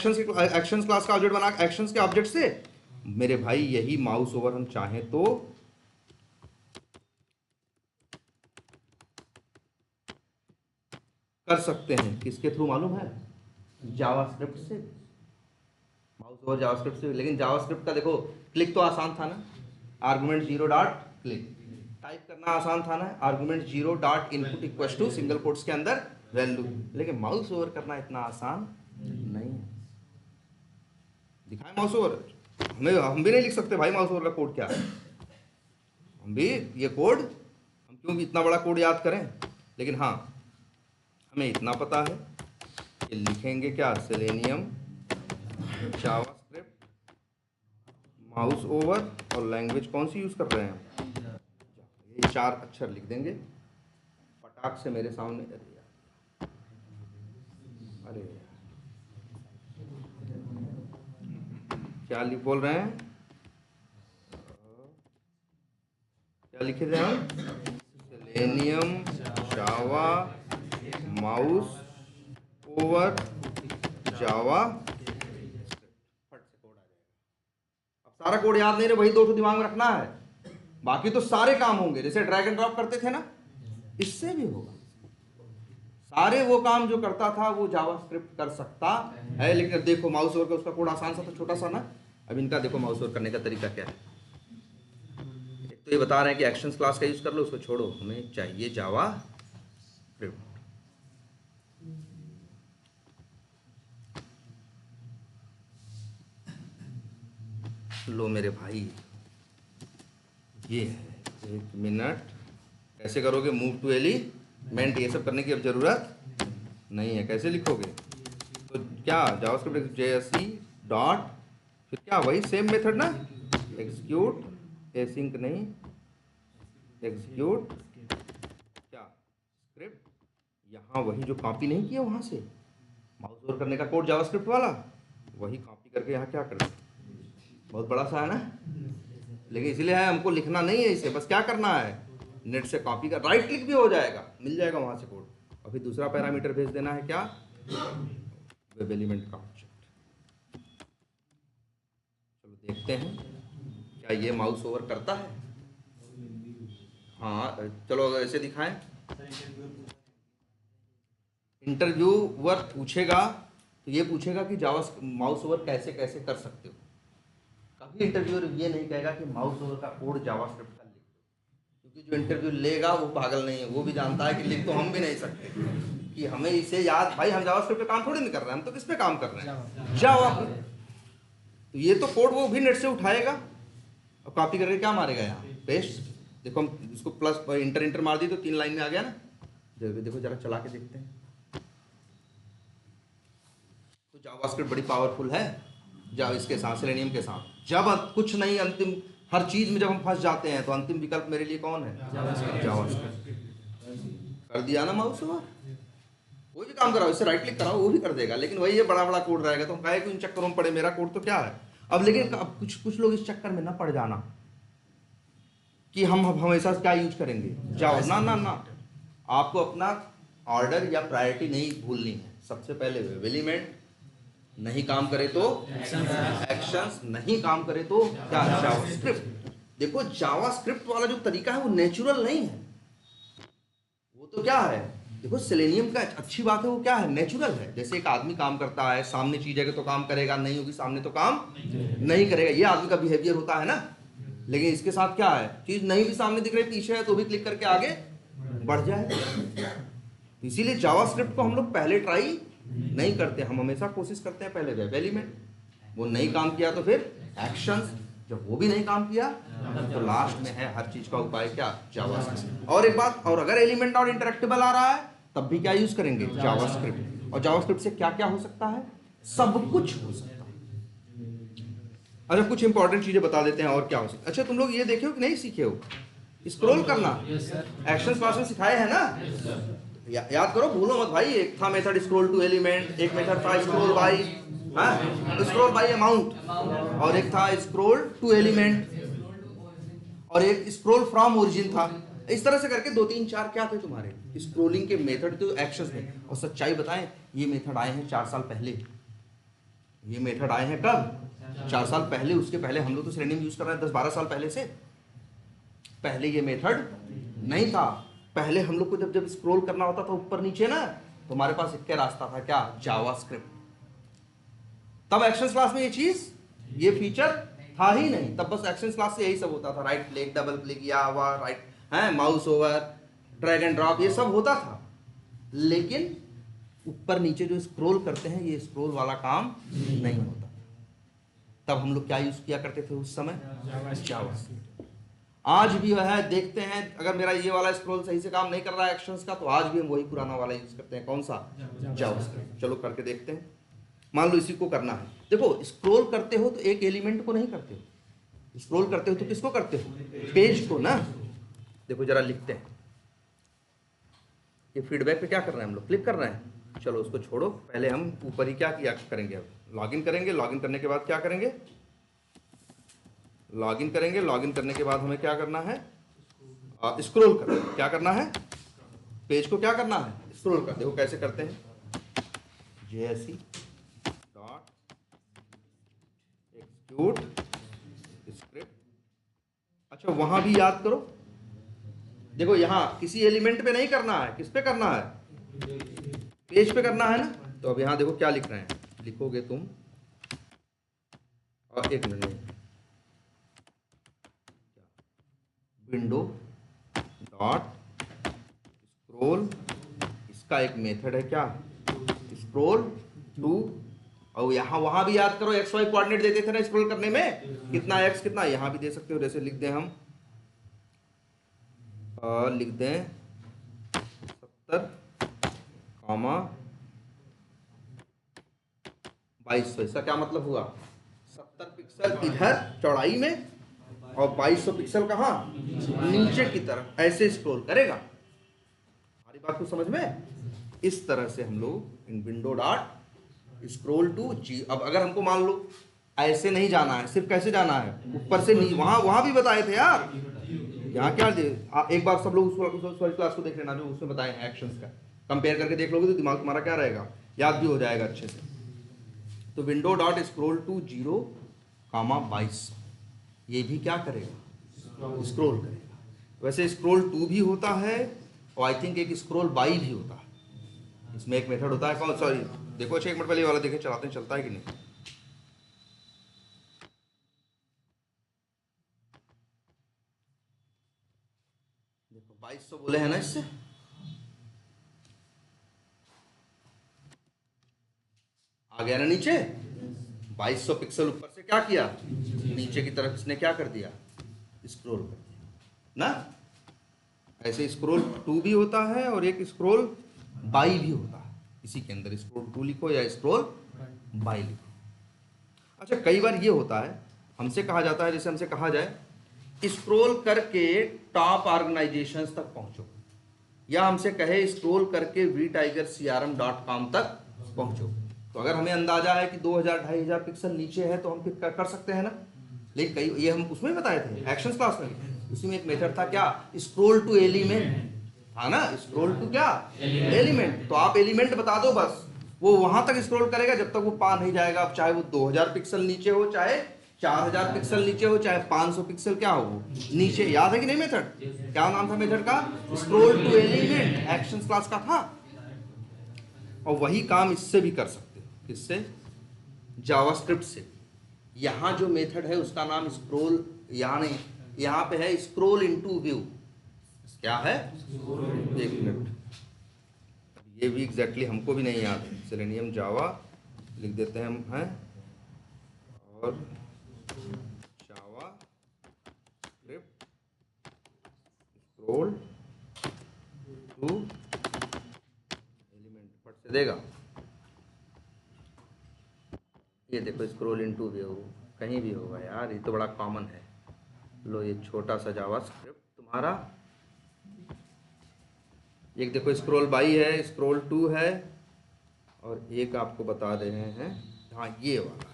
एक्शंस क्लास का ऑब्जेक्ट बना, एक्शंस के ऑब्जेक्ट से। मेरे भाई यही माउस ओवर हम चाहें तो कर सकते हैं, किसके थ्रू मालूम है? जावास्क्रिप्ट से। माउस ओवर जावास्क्रिप्ट से। लेकिन जावास्क्रिप्ट का देखो, क्लिक तो आसान था ना, आर्गुमेंट 0 डॉट क्लिक, टाइप करना आसान था ना, argument 0 dot input equal to single quotes के अंदर वैल्यू। लेकिन माउस ओवर करना इतना आसान नहीं है। दिखाएं माउस ओवर? हम भी नहीं लिख सकते भाई माउस ओवर का कोड क्या है, हम भी ये कोड, हम क्यों भी इतना बड़ा कोड याद करें। लेकिन हाँ, हमें इतना पता है कि लिखेंगे क्या, सेलेनियम जावास्क्रिप्ट माउस ओवर, और लैंग्वेज कौन सी यूज कर रहे हैं हम, ये 4 अक्षर लिख देंगे फटाक से मेरे सामने। अरे क्या बोल रहे हैं, क्या लिखे थे हम? सेलेनियम जावा माउस ओवर जावा, फट से कोड आ जाएगा। अब सारा कोड याद नहीं रहे, वही 2 दिमाग में रखना है, बाकी तो सारे काम होंगे। जैसे ड्रैग एंड ड्रॉप करते थे ना, इससे भी होगा। सारे वो काम जो करता था वो जावास्क्रिप्ट कर सकता है। लेकिन देखो माउस ओवर का उसका कोड आसान सा था, छोटा सा ना। अब इनका देखो माउस ओवर करने का तरीका क्या है। एक तो ये बता रहे हैं कि एक्शंस क्लास का यूज कर लो, उसको छोड़ो, हमें चाहिए जावास्क्रिप्ट। लो मेरे भाई, ये है, 1 मिनट। कैसे करोगे मूव टू एलिमेंट, ये सब करने की अब जरूरत नहीं है। कैसे लिखोगे? तो क्या जावास्क्रिप्ट जेएसई डॉट, फिर क्या वही सेम मेथड ना, एग्जीक्यूट एसिंक नहीं, एग्जीक्यूट क्या स्क्रिप्ट, यहाँ वही जो कॉपी नहीं किया वहाँ से माउस ओवर करने का कोड जावास्क्रिप्ट वाला, वही कॉपी करके यहाँ क्या कर, बहुत बड़ा सा है ना। लेकिन इसलिए है हमको लिखना नहीं है इसे, बस क्या करना है, नेट से कॉपी कर, राइट क्लिक भी हो जाएगा, मिल जाएगा वहाँ से कोड, और फिर दूसरा पैरामीटर भेज देना है क्या, वेब एलिमेंट का ऑब्जेक्ट। चलो देखते हैं क्या ये माउस ओवर करता है। हाँ चलो ऐसे दिखाएं। इंटरव्यूअर पूछेगा तो ये पूछेगा कि जावा माउस ओवर कैसे कैसे कर सकते हो। कभी इंटरव्यूअर ये नहीं कहेगा कि माउस ओवर का कोड जावास्क्रिप्ट का लिख दो, क्योंकि जो इंटरव्यू लेगा वो पागल नहीं है, वो भी जानता है कि लिख तो हम भी नहीं सकते, कि हमें इसे याद, भाई हम जावास्क्रिप्ट पे काम थोड़ी नहीं कर रहे हैं, हम तो किस पे काम कर रहे हैं, जावा पे। तो ये तो कोड वो भी नेट से उठाएगा और कॉपी करके क्या मारेगा यहाँ पेस्ट। देखो हम इसको प्लस इंटर मार दी तो 3 लाइन में आ गया ना। देखो जरा चला के देखते हैं। तो जावास्क्रिप्ट बड़ी पावरफुल है जावा इसके साथ, सेलेनियम के साथ। जब कुछ नहीं, अंतिम हर चीज में जब हम फंस जाते हैं तो अंतिम विकल्प मेरे लिए कौन है, जावास्क्रिप्ट। कर दिया ना माउस ओवर, कोई भी काम कराओ इससे, राइट क्लिक कराओ वो भी कर देगा। लेकिन वही ये बड़ा बड़ा कोड रहेगा, तो हम कहे कि इन चक्करों में पड़े, मेरा कोड तो क्या है। अब लेकिन अब कुछ लोग इस चक्कर में ना पड़ जाना कि हम हमेशा क्या यूज करेंगे, जावा, ना ना ना। आपको अपना ऑर्डर या प्रायोरिटी नहीं भूलनी है। सबसे पहले वेब एलिमेंट, नहीं काम करे तो एक्शंस, नहीं काम करे तो क्या, जावास्क्रिप्ट। देखो जावास्क्रिप्ट वाला जो तरीका है वो नेचुरल नहीं है, वो तो क्या है, देखो सेलेनियम का अच्छी बात है वो क्या है, नेचुरल है। जैसे एक आदमी काम करता है, सामने चीज है तो काम करेगा, नहीं होगी सामने तो काम नहीं करेगा, ये आदमी का बिहेवियर होता है ना। लेकिन इसके साथ क्या है, चीज नहीं भी सामने दिख रही, पीछे है तो भी क्लिक करके आगे बढ़ जाए। इसीलिए जावास्क्रिप्ट को हम लोग पहले ट्राई नहीं करते, हम हमेशा कोशिश करते हैं पहले वेब एलिमेंट, वो नहीं काम किया तो फिर एक्शंस, जब वो भी नहीं काम किया तो लास्ट में है हर चीज का उपाय क्या, जावास्क्रिप्ट। और एक बात और, अगर एलिमेंट और इंटरेक्टेबल आ रहा है तब भी क्या यूज करेंगे, जावास्क्रिप्ट। और जावास्क्रिप्ट से क्या क्या हो सकता है, सब कुछ हो सकता है। अच्छा कुछ इंपॉर्टेंट चीजें बता देते हैं और क्या हो सकता है। अच्छा तुम लोग ये देखे हो कि नहीं सीखे हो, स्क्रॉल करना एक्शन क्लास में सिखाए है ना, याद करो, भूलो मत भाई। एक था मेथड स्क्रॉल टू एलिमेंट, एक मेथड था scroll by, scroll by amount, और एक था स्क्रॉल टू एलिमेंट, और एक स्क्रॉल फ्रॉम ओरिजिन था। इस तरह से करके 2 3 4 क्या थे तुम्हारे स्क्रॉलिंग के मेथड, तो एक्शंस में। और सच्चाई बताएं, ये मेथड आए हैं 4 साल पहले, ये मेथड आए हैं कब, 4 साल पहले। उसके पहले हम लोग तो सेलेनियम यूज कर रहे हैं 10 12 साल पहले से, पहले ये मेथड नहीं था। पहले हम लोग को जब जब स्क्रॉल करना होता था ऊपर नीचे ना, तो हमारे पास एक क्या रास्ता था, क्या, जावास्क्रिप्ट। तब एक्शंस क्लास में ये चीज, ये फीचर था ही नहीं, तब बस एक्शंस क्लास से यही सब होता था, राइट क्लिक, डबल क्लिक, या हुआ राइट है, mouse over, drag and drop, ये सब होता था। लेकिन ऊपर नीचे जो स्क्रॉल करते हैं, ये स्क्रॉल वाला काम नहीं होता। तब हम लोग क्या यूज किया करते थे उस समय, जावास्क्रिप्ट। आज भी वह है, देखते हैं अगर मेरा ये वाला स्क्रॉल सही से काम नहीं कर रहा है एक्शंस का, तो आज भी हम वही पुराना वाला यूज करते हैं, कौन सा, जावास्क्रिप्ट। चलो करके देखते हैं। मान लो इसी को करना है, देखो स्क्रॉल करते हो तो एक एलिमेंट को नहीं करते हो, स्क्रॉल करते हो तो किसको करते हो, पेज को ना। देखो जरा लिखते हैं, ये फीडबैक पे क्या कर रहे हैं हम लोग, क्लिक कर रहे हैं। चलो उसको छोड़ो, पहले हम ऊपर ही क्या किया करेंगे, अब लॉगिन करेंगे। लॉगिन करने के बाद क्या करेंगे, लॉगिन करेंगे। लॉगिन करने के बाद हमें क्या करना है, स्क्रॉल करना है। क्या करना है, पेज को क्या करना है, स्क्रॉल कर। देखो कैसे करते हैं, JSE डॉट एक्सिक्यूट स्क्रिप्ट। अच्छा वहां भी याद करो, देखो यहां किसी एलिमेंट पे नहीं करना है, किस पे करना है, पेज पे करना है ना। तो अब यहां देखो क्या लिख रहे हैं, लिखोगे तुम, और एक मिनट, विंडो डॉट स्क्रॉल, इसका एक मेथड है क्या, स्क्रॉल टू। और यहाँ वहां भी याद करो, XY कोऑर्डिनेट देते थे ना स्क्रॉल करने में, कितना x कितना, यहाँ भी दे सकते हो। जैसे लिख दें हम, लिख दें 70,2200। इसका क्या मतलब हुआ, 70 पिक्सल इधर चौड़ाई में और 2200 पिक्सल कहाँ, नीचे की तरफ, ऐसे स्क्रॉल करेगा। हमारी बात को समझ में, इस तरह से हम लोग इन विंडो डॉट स्क्रॉल टू जी। अब अगर हमको मान लो ऐसे नहीं जाना है, सिर्फ कैसे जाना है, ऊपर से नीचे, वहां भी बताए थे यार। यहाँ क्या एक बार सब लोग उस क्लास को देख लेना जो उसमें बताए हैं एक्शंस का, कंपेयर करके देख लोगे तो दिमाग तुम्हारा क्या रहेगा, याद भी हो जाएगा अच्छे से। तो विंडो डॉट स्क्रॉल टू 0,22, ये भी क्या करेगा, स्क्रॉल करेगा। वैसे स्क्रॉल टू भी होता है, और आई थिंक एक स्क्रॉल बाई भी होता है। इसमें एक मेथड होता है कौन, सॉरी देखो, अच्छा 1 मिनट पहले वाला देखे, चलाते हैं चलता है कि नहीं। देखो 2200 बोले हैं ना, इससे आ गया ना नीचे, 2200 पिक्सल ऊपर से क्या किया, नीचे की तरफ इसने क्या कर दिया, स्क्रॉल कर दिया ना। ऐसे स्क्रॉल टू भी होता है और एक स्क्रॉल बाई भी होता है। इसी के अंदर स्क्रॉल टू लिखो या स्क्रॉल बाई लिखो। अच्छा कई बार ये होता है, हमसे कहा जाता है, जैसे हमसे कहा जाए स्क्रॉल करके टॉप ऑर्गेनाइजेशंस तक पहुंचो, या हमसे कहे स्क्रॉल करके vtigercrm.com तक पहुंचो। तो अगर हमें अंदाजा है कि 2000-2500 पिक्सल नीचे है तो हम फिर कर सकते हैं ना। लेकिन कई, ये हम उसमें बताए थे एक्शंस क्लास में, उसी में एक मेथड था क्या, स्क्रॉल टू एलिमेंट। था ना, स्क्रॉल टू क्या, एलिमेंट। तो आप एलिमेंट बता दो बस, वो वहां तक स्क्रॉल करेगा जब तक वो पा नहीं जाएगा। अब चाहे वो 2000 पिक्सल नीचे हो, चाहे 4000 पिक्सल नीचे हो, चाहे 500 पिक्सल क्या हो नीचे। याद है कि नहीं मेथड? क्या नाम था मेथड का? Scroll to element, action class का था। और वही काम इससे भी कर सकते हो। किससे? जावास्क्रिप्ट से। यहाँ जो मेथड है उसका नाम स्क्रॉल, यानी यहाँ पे है स्क्रॉल इनटू व्यू। क्या है? एक मिनट, ये भी एग्जैक्टली हमको भी नहीं याद है। सेलेनियम जावा लिख देते हैं हम हैं, और जावा स्क्रिप्ट स्क्रॉल टू एलिमेंट, फट से देगा। ये देखो स्क्रॉल इनटू व्यू, कहीं भी होगा यार, ये तो बड़ा कॉमन है। लो ये छोटा सा जावा स्क्रिप्ट तुम्हारा, एक देखो स्क्रॉल बाई है, स्क्रॉल टू है, और एक आपको बता रहे हैं, हाँ ये वाला है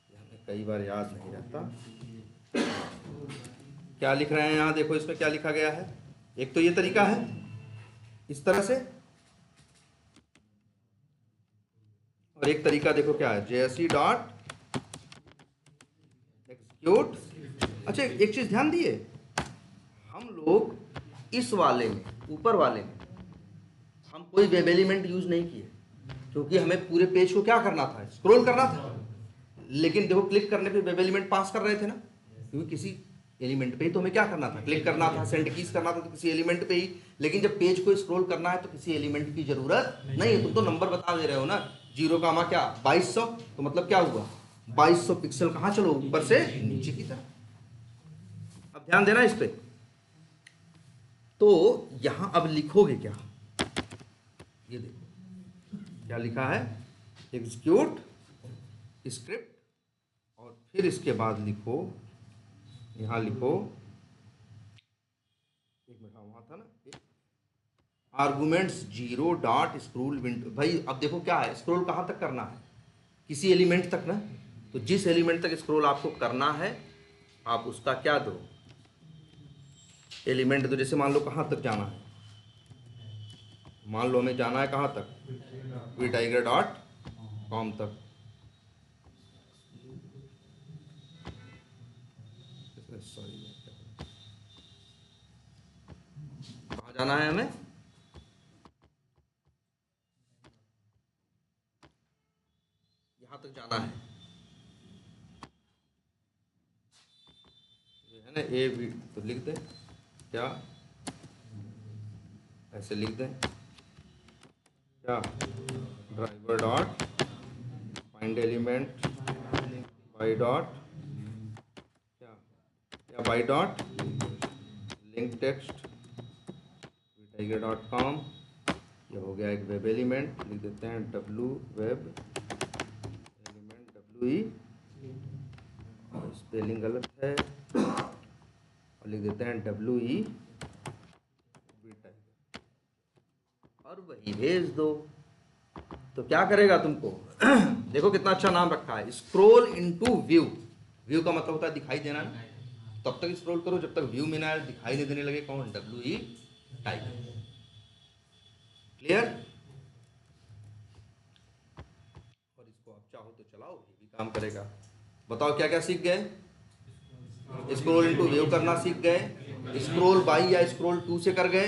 यार, हमें कई बार याद नहीं रहता। क्या लिख रहे हैं यहाँ देखो, इसमें क्या लिखा गया है। एक तो ये तरीका है इस तरह से, और एक तरीका देखो क्या है, JSE डॉट एक्सिक्यूट। अच्छा एक चीज ध्यान दिए, हम लोग इस वाले में, ऊपर वाले में हम कोई वेब एलिमेंट यूज नहीं किए, क्योंकि हमें पूरे पेज को क्या करना था, स्क्रॉल करना था। लेकिन देखो क्लिक करने पे वेब एलिमेंट पास कर रहे थे ना, क्योंकि किसी एलिमेंट पे ही तो हमें क्या करना था, क्लिक करना था, सेंड कीज करना था, तो किसी एलिमेंट पे ही। लेकिन जब पेज को स्क्रॉल करना है तो किसी एलिमेंट की जरूरत नहीं है। तुम तो नंबर बता दे रहे हो ना, 0 कामा क्या 2200, तो मतलब क्या हुआ 2200 पिक्सल कहाँ चलो, ऊपर से नीचे की तरफ। अब ध्यान देना इस पे। तो यहां अब लिखोगे क्या, ये देखो क्या लिखा है, एग्जीक्यूट स्क्रिप्ट, और फिर इसके बाद लिखो, यहां लिखो, एक मिनट वहां था ना, आर्गुमेंट्स 0 डॉट स्क्रॉल विंडो। भाई अब देखो क्या है, स्क्रॉल कहां तक करना है, किसी एलिमेंट तक ना। तो जिस एलिमेंट तक स्क्रॉल आपको करना है, आप उसका क्या दो, एलिमेंट दो। जैसे मान लो कहां तक जाना है, मान लो हमें जाना है कहां तक, vtiger.com तक। सॉरी, कहाँ जाना है हमें, यहाँ तक जाना है, ये है ना ए बी। तो लिख दें क्या, ऐसे लिख दें क्या, driver dot find element by dot क्या, या by dot link text vtiger.com। ये हो गया एक वेब एलिमेंट, लिख देते हैं w वेब एलिमेंट WE, और स्पेलिंग गलत है, और लिख देते हैं WE vtiger, और वही भेज दो। तो क्या करेगा तुमको देखो कितना अच्छा नाम रखा है, स्क्रॉल इनटू व्यू। व्यू का मतलब होता है दिखाई देना, तब तक स्क्रॉल करो जब तक व्यू में ना दिखाई नहीं देने लगे कौन, WE टाइगर। क्लियर? और इसको आप चाहो तो चलाओ, ये भी काम करेगा। बताओ क्या क्या सीख गए, स्क्रॉल इनटू व्यू करना सीख गए, स्क्रॉल बाई या स्क्रॉल टू से कर गए,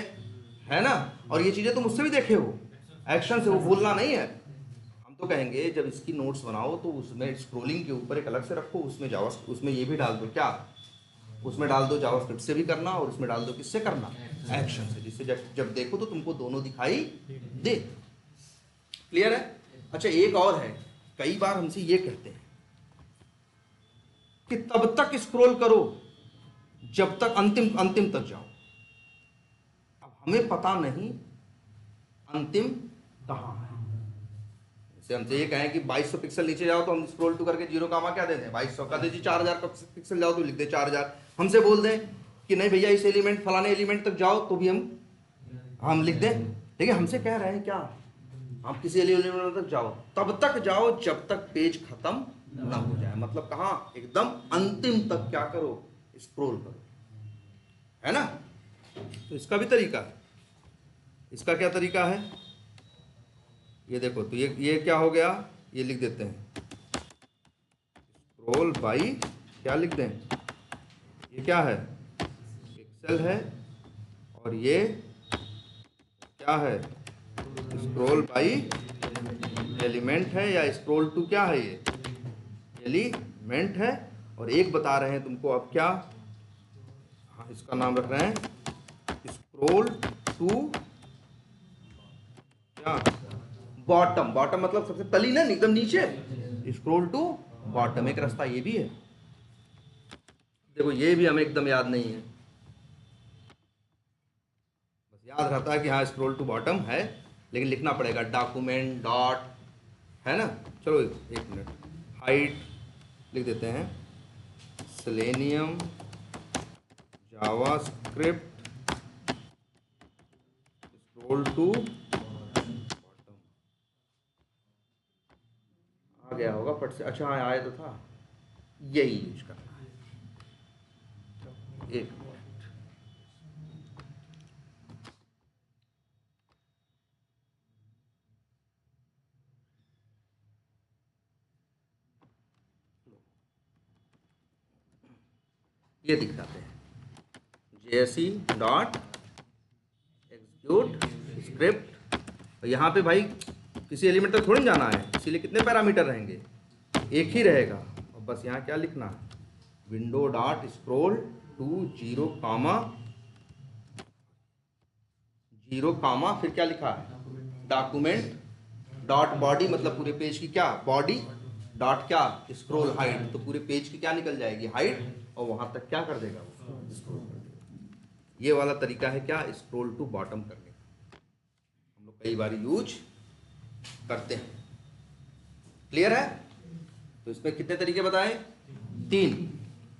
है ना। और ये चीजें तुम उससे भी देखे हो, एक्शन से, वो भूलना नहीं है। हम तो कहेंगे जब इसकी नोट्स बनाओ तो उसमें स्क्रोलिंग के ऊपर एक अलग से रखो, उसमें जावा, उसमें ये भी डाल दो क्या, उसमें डाल दो जावास्क्रिप्ट से भी करना, और उसमें डाल दो किससे करना, एक्शन से, जिससे जब देखो तो तुमको दोनों दिखाई दे। क्लियर है? अच्छा एक और है, कई बार हमसे ये कहते हैं कि तब तक स्क्रॉल करो जब तक अंतिम तक जाओ। अब हमें पता नहीं अंतिम कहाँ है। जैसे हमसे ये कहें कि 2200 पिक्सल नीचे जाओ तो हम स्क्रॉल टू करके 0 कामा क्या दे दें 2200 का, दे जी 4000 पिक्सल जाओ तो लिख दे 4000। हमसे बोल दें कि नहीं भैया इस एलिमेंट फलाने एलिमेंट तक जाओ तो भी हम लिख दें। देखिए हमसे कह रहे हैं क्या, आप किसी एलिमेंट तक जाओ, तब तक जाओ जब तक पेज खत्म ना हो जाए। मतलब कहाँ, एकदम अंतिम तक क्या करो, स्क्रॉल करो, है ना। तो इसका भी तरीका है। इसका क्या तरीका है, ये देखो, तो ये क्या हो गया, ये लिख देते हैं स्क्रॉल बाई, क्या लिख दें, ये क्या है, पिक्सल है, और ये क्या है, स्क्रॉल बाई एलिमेंट है, या स्क्रॉल टू क्या है, ये एलिमेंट है। और एक बता रहे हैं तुमको अब क्या, हाँ इसका नाम रख रहे हैं स्क्रॉल टू क्या, बॉटम। बॉटम मतलब सबसे तली ना, एकदम नीचे, स्क्रॉल टू बॉटम। एक रास्ता ये भी है, देखो ये भी हमें एकदम याद नहीं है, बस याद रहता है कि हाँ स्क्रॉल टू बॉटम है, लेकिन लिखना पड़ेगा डॉक्यूमेंट डॉट, है ना। चलो एक मिनट, हाइट लिख देते हैं Selenium JavaScript scroll to bottom, आ गया होगा फट से, अच्छा हाँ आया तो था, यही यूज करना है। एक मिनट, ये दिखाते हैं जेएसई डॉट एग्जीक्यूट स्क्रिप्ट। यहाँ पे भाई किसी एलिमेंट तक थोड़ी जाना है, इसीलिए कितने पैरामीटर रहेंगे, एक ही रहेगा। और बस यहाँ क्या लिखना है, विंडो डॉट स्क्रॉल टू 0 फिर क्या लिखा है, डॉक्यूमेंट डॉट बॉडी, मतलब पूरे पेज की क्या बॉडी, डॉट क्या स्क्रॉल हाइट, तो पूरे पेज की क्या निकल जाएगी हाइट, और वहां तक क्या कर देगा वो स्क्रॉल कर देगा। ये वाला तरीका है क्या, स्क्रॉल टू बॉटम करने का, हम लोग कई बार यूज करते हैं। क्लियर है। तो इसमें कितने तरीके बताए, 3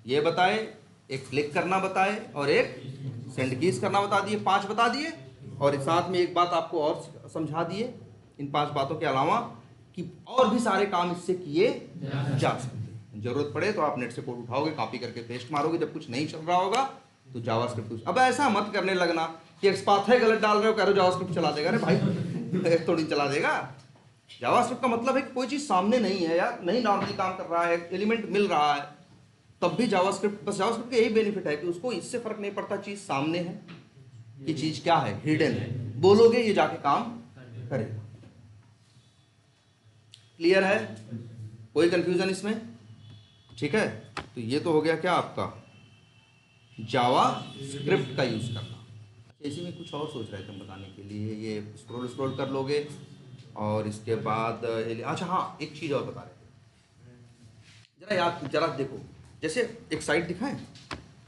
ये बताए, एक क्लिक करना बताए, और एक सेंड कीज करना बता दिए, 5 बता दिए। और साथ में एक बात आपको और समझा दिए इन 5 बातों के अलावा, कि और भी सारे काम इससे किए जा सकते हैं। जरूरत पड़े तो आप नेट से कोड उठाओगे, कॉपी करके पेस्ट मारोगे, जब कुछ नहीं चल रहा होगा तो जावास्क्रिप्ट। अब ऐसा मत करने लगना कि एक्सपाथ है गलत डाल रहे हो, कह रहे हो जावास्क्रिप्ट चला देगा, अरे भाई थोड़ी चला देगा। जावास्क्रिप्ट का मतलब है कि कोई चीज सामने नहीं है यार, नहीं नॉर्मली काम कर रहा है, एलिमेंट मिल रहा है, तब भी जावास्क्रिप्ट, बस जावास्क्रिप्ट का यही बेनिफिट है कि उसको इससे फर्क नहीं पड़ता चीज सामने है कि चीज क्या है, हिडन है, बोलोगे ये जाके काम करेगा। क्लियर है, कोई कंफ्यूजन इसमें, ठीक है। तो ये तो हो गया क्या आपका जावास्क्रिप्ट का यूज करना। इसी में कुछ और सोच रहे थे हम बताने के लिए, ये स्क्रॉल कर लोगे, और इसके बाद अच्छा हाँ एक चीज और बता रहे थे, जरा याद, जरा देखो, जैसे एक साइट दिखाएं,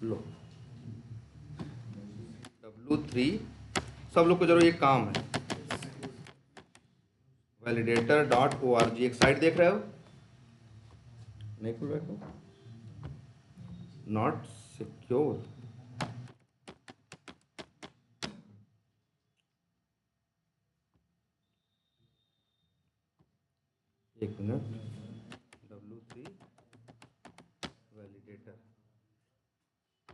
लो W3, सब लोग को जरूर एक काम है, validator.org, एक साइट देख रहे हो, नहीं खुल रहा है, नॉट सिक्योर, एक मिनट, W3 वैलिडेटर,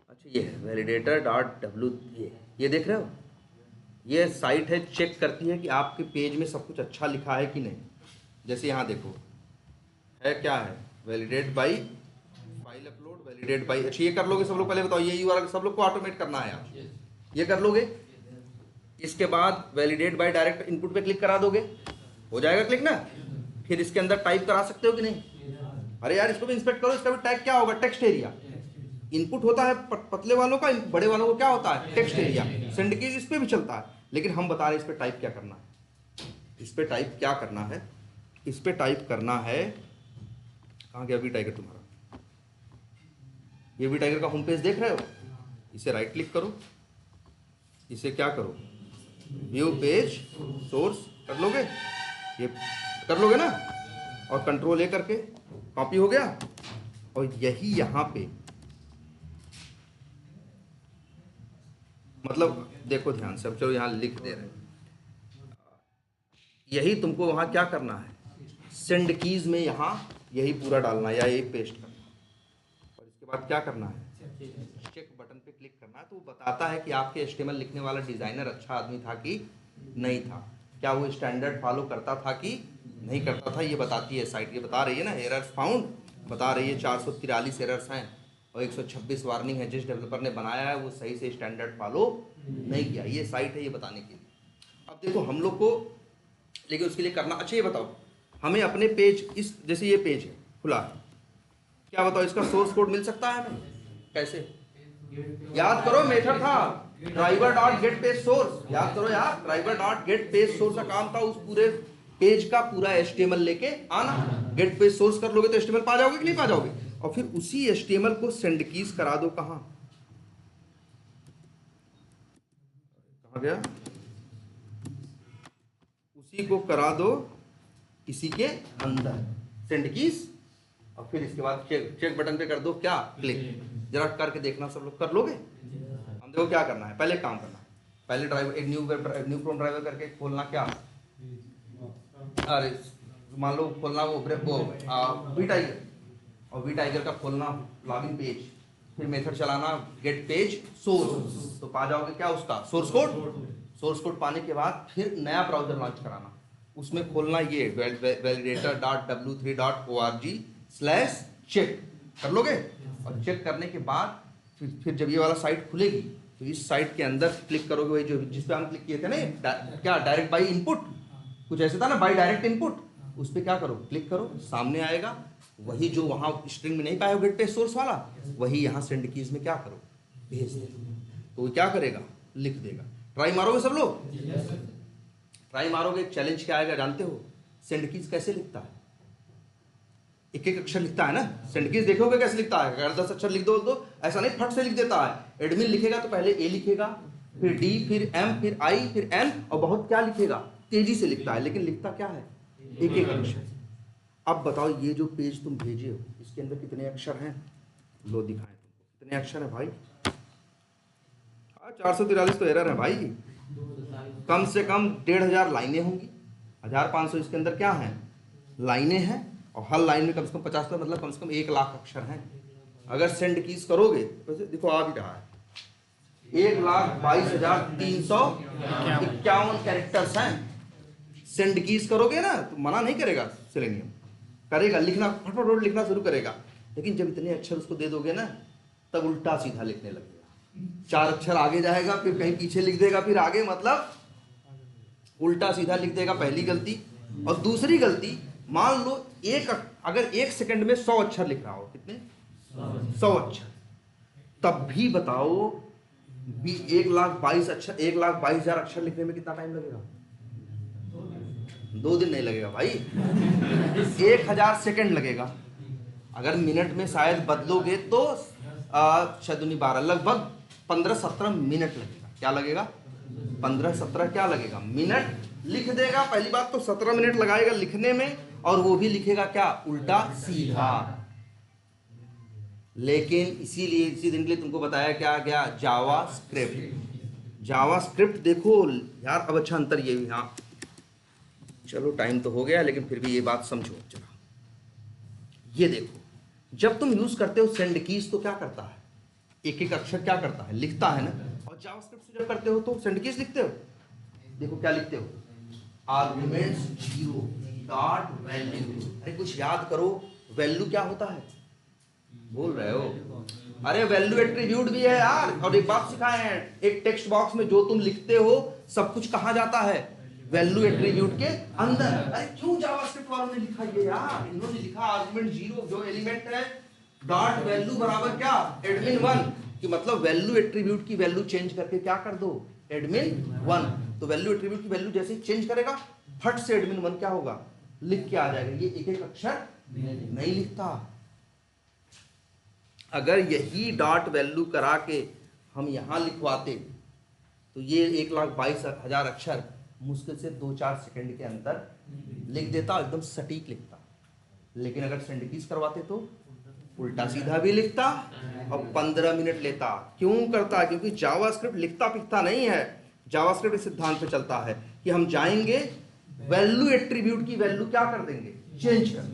अच्छा ये है validator.w, ये देख रहे हो, ये साइट है, चेक करती है कि आपके पेज में सब कुछ अच्छा लिखा है कि नहीं। जैसे यहाँ देखो है क्या है, validate by file upload, validate by, अच्छा ये कर लोगे सब लोग, पहले बताओ ये यूआरएल सब लोग को ऑटोमेट करना है आप, ये कर लोगे। इसके बाद वैलिडेट बाई डायरेक्ट इनपुट पे क्लिक करा दोगे, हो जाएगा क्लिक ना। फिर इसके अंदर टाइप करा सकते हो कि नहीं, अरे यार इसको भी इंस्पेक्ट करो, इसका भी टैग क्या होगा, टेक्स्ट एरिया। इनपुट होता है पतले वालों का, बड़े वालों को क्या होता है, टेक्स्ट एरिया। सेंड कीज इस पे भी चलता है, लेकिन हम बता रहे हैं इस पे टाइप क्या करना है, इस पे टाइप क्या करना है, इस पे टाइप करना है, कहाँ गया वी टाइगर तुम्हारा, ये वी टाइगर का होम पेज देख रहे हो, इसे राइट क्लिक करो, इसे क्या करो, व्यू पेज सोर्स कर लोगे, ये कर लोगे ना, और कंट्रोल ए करके कॉपी हो गया, और यही यहाँ पे मतलब देखो ध्यान से, अब चलो यहाँ लिख दे रहे हैं, यही तुमको वहाँ क्या करना है, सेंड कीज में यहाँ यही पूरा डालना है या यही पेस्ट करना है, और इसके बाद क्या करना है, चेक बटन पे क्लिक करना है। तो वो बताता है कि आपके HTML लिखने वाला डिजाइनर अच्छा आदमी था कि नहीं था। क्या वो स्टैंडर्ड फॉलो करता था कि नहीं करता था, ये बताती है साइट, ये बता रही है ना, एरर्स फाउंड बता रही है 443 एरर्स हैं और 126 वार्निंग है। जिस डेवलपर ने बनाया है वो सही से स्टैंडर्ड फॉलो नहीं किया, ये साइट है ये बताने के लिए। अब देखो हम लोग को लेकिन उसके लिए करना, अच्छा ये बताओ हमें अपने पेज, इस जैसे ये पेज है खुला है, क्या बताओ इसका सोर्स कोड मिल सकता है हमें कैसे? याद करो मेथड था driver dot gate page source, याद करो यार, driver dot gate page source का काम था उस पूरे पेज का पूरा HTML लेके आना। गेट पेज सोर्स कर लोगे तो HTML पा जाओगे कि नहीं पा जाओगे, और फिर उसी HTML को सेंड कीज करा दो कहां गया, उसी को करा दो इसी के अंदर सेंड कीज, और फिर इसके बाद चेक बटन पे कर दो क्या, क्लिक। जरा करके देखना सब लोग, कर लोगे? हम देखो क्या करना है, पहले काम करना है, पहले ड्राइवर एक न्यू क्रोम ड्राइवर करके खोलना, क्या अरे मान लो खोलना वो वी टाइगर, और वी टाइगर का खोलना लॉगिन पेज, फिर मेथड चलाना गेट पेज सोर्स, तो पा जाओगे क्या उसका सोर्स कोड। सोर्स कोड पाने के बाद फिर नया ब्राउजर लॉन्च कराना, उसमें खोलना ये validator.w3.org/check, कर लोगे? और चेक करने के बाद फिर जब ये वाला साइट खुलेगी तो इस साइट के अंदर क्लिक करोगे, वही जो जिस पे हम क्लिक किए थे ना, क्या डायरेक्ट बाई इनपुट, कुछ ऐसे था ना, बाई डायरेक्ट इनपुट, उस पर क्या करो, क्लिक करो, सामने आएगा वही जो वहां स्ट्रिंग में नहीं पाए गेट पेज सोर्स वाला, वही यहाँ सेंड कीज में क्या करो, भेज दे। तो वो क्या करेगा, लिख देगा। ट्राई मारोगे सब लोग? ट्राई मारोगे, चैलेंज क्या आएगा जानते हो? सेंड कीज कैसे लिखता है, एक एक अक्षर लिखता है ना, सेंड कीज देखोगे कैसे लिखता है, अगर 10 अक्षर लिख दो तो ऐसा नहीं फट से लिख देता है। एडमिन लिखेगा तो पहले ए लिखेगा, फिर डी, फिर एम, फिर आई, फिर एन, और बहुत क्या लिखेगा, तेजी से लिखता है, लेकिन लिखता क्या है, एक एक अक्षर। अब बताओ ये जो पेज तुम भेजे हो इसके अंदर कितने अक्षर हैं, लो दिखाएं तुमको कितने अक्षर है भाई। 443 तो एरर है भाई, कम से कम 1500 लाइनें होंगी, 1500 इसके अंदर क्या है, लाइनें हैं, और हर लाइन में कम से कम 50, तो मतलब कम से कम 1 लाख अक्षर हैं। अगर सेंड कीज करोगे वैसे देखो आ भी रहा है, 1,22,351 कैरेक्टर्स हैं। सेंड कीज करोगे ना तो मना नहीं करेगा सेलेनियम, करेगा लिखना, फटफट लिखना शुरू करेगा, लेकिन जब इतने अक्षर उसको दे दोगे ना तब उल्टा सीधा लिखने लगेगा, 4 अक्षर आगे जाएगा, फिर कहीं पीछे लिख देगा, फिर आगे, मतलब उल्टा सीधा लिख देगा, पहली गलती। और दूसरी गलती, मान लो अगर 1 सेकंड में 100 अक्षर लिख रहा हो, कितने 100 अक्षर, तब भी बताओ 1,22,000 अक्षर, 1,22,000 अक्षर लिखने में कितना टाइम लगेगा, 2 दिन नहीं लगेगा भाई, 1000 सेकंड लगेगा। अगर मिनट में शायद बदलोगे तो 6×2=12, लगभग 15-17 मिनट लगेगा। क्या लगेगा, 15-17 क्या लगेगा मिनट लिख देगा। पहली बात तो 17 मिनट लगाएगा लिखने में, और वो भी लिखेगा क्या, उल्टा सीधा। लेकिन इसीलिए इसी दिन के लिए तुमको बताया क्या गया, जावास्क्रिप्ट। जावास्क्रिप्ट देखो यार, अब अच्छा अंतर ये भी, हाँ चलो टाइम तो हो गया, लेकिन फिर भी ये बात समझो जरा। ये देखो जब तुम यूज करते हो सेंड कीज तो क्या करता है, एक एक अक्षर क्या करता है, लिखता है ना। और जावास्क्रिप्ट से जब करते हो तो सेंड कीज लिखते हो, देखो क्या लिखते हो, आर्गुमेंट्स 0.वैल्यू। अरे कुछ याद करो, वैल्यू क्या होता है, बोल रहे हो? अरे वैल्यू एट्रीब्यूट भी है यार। और एक बात सिखाए हैं, एक टेक्स्ट बॉक्स में जो तुम लिखते हो सब कुछ कहाँ जाता है, वैल्यू एट्रीब्यूट के अंदर। अरे क्यों जावास्क्रिप्ट वालों ने लिखा ये यार, इन्होंने लिखा आर्गुमेंट 0 जो एलिमेंट है, डॉट वैल्यू बराबर क्या, admin1, कि मतलब वैल्यू एट्रीब्यूट की वैल्यू चेंज करके क्या कर दो, admin1। तो वैल्यू एट्रीब्यूट की वैल्यू जैसे ही चेंज करेगा फट से admin1 क्या होगा, लिख के आ जाएगा। ये एक एक अक्षर नहीं लिखता। अगर यही डॉट वैल्यू करा के हम यहां लिखवाते तो ये 1,22,000 अक्षर मुश्किल से 2-4 सेकंड के अंदर लिख देता, एकदम सटीक लिखता। लेकिन अगर सेंड कीज करवाते तो उल्टा सीधा भी लिखता और 15 मिनट लेता। क्यों करता, क्योंकि जावास्क्रिप्ट लिखता पिखता नहीं है। जावास्क्रिप्ट इस सिद्धांत पे चलता है कि हम जाएंगे वैल्यू एट्रीब्यूट की वैल्यू क्या कर देंगे, चेंज कर देंगे।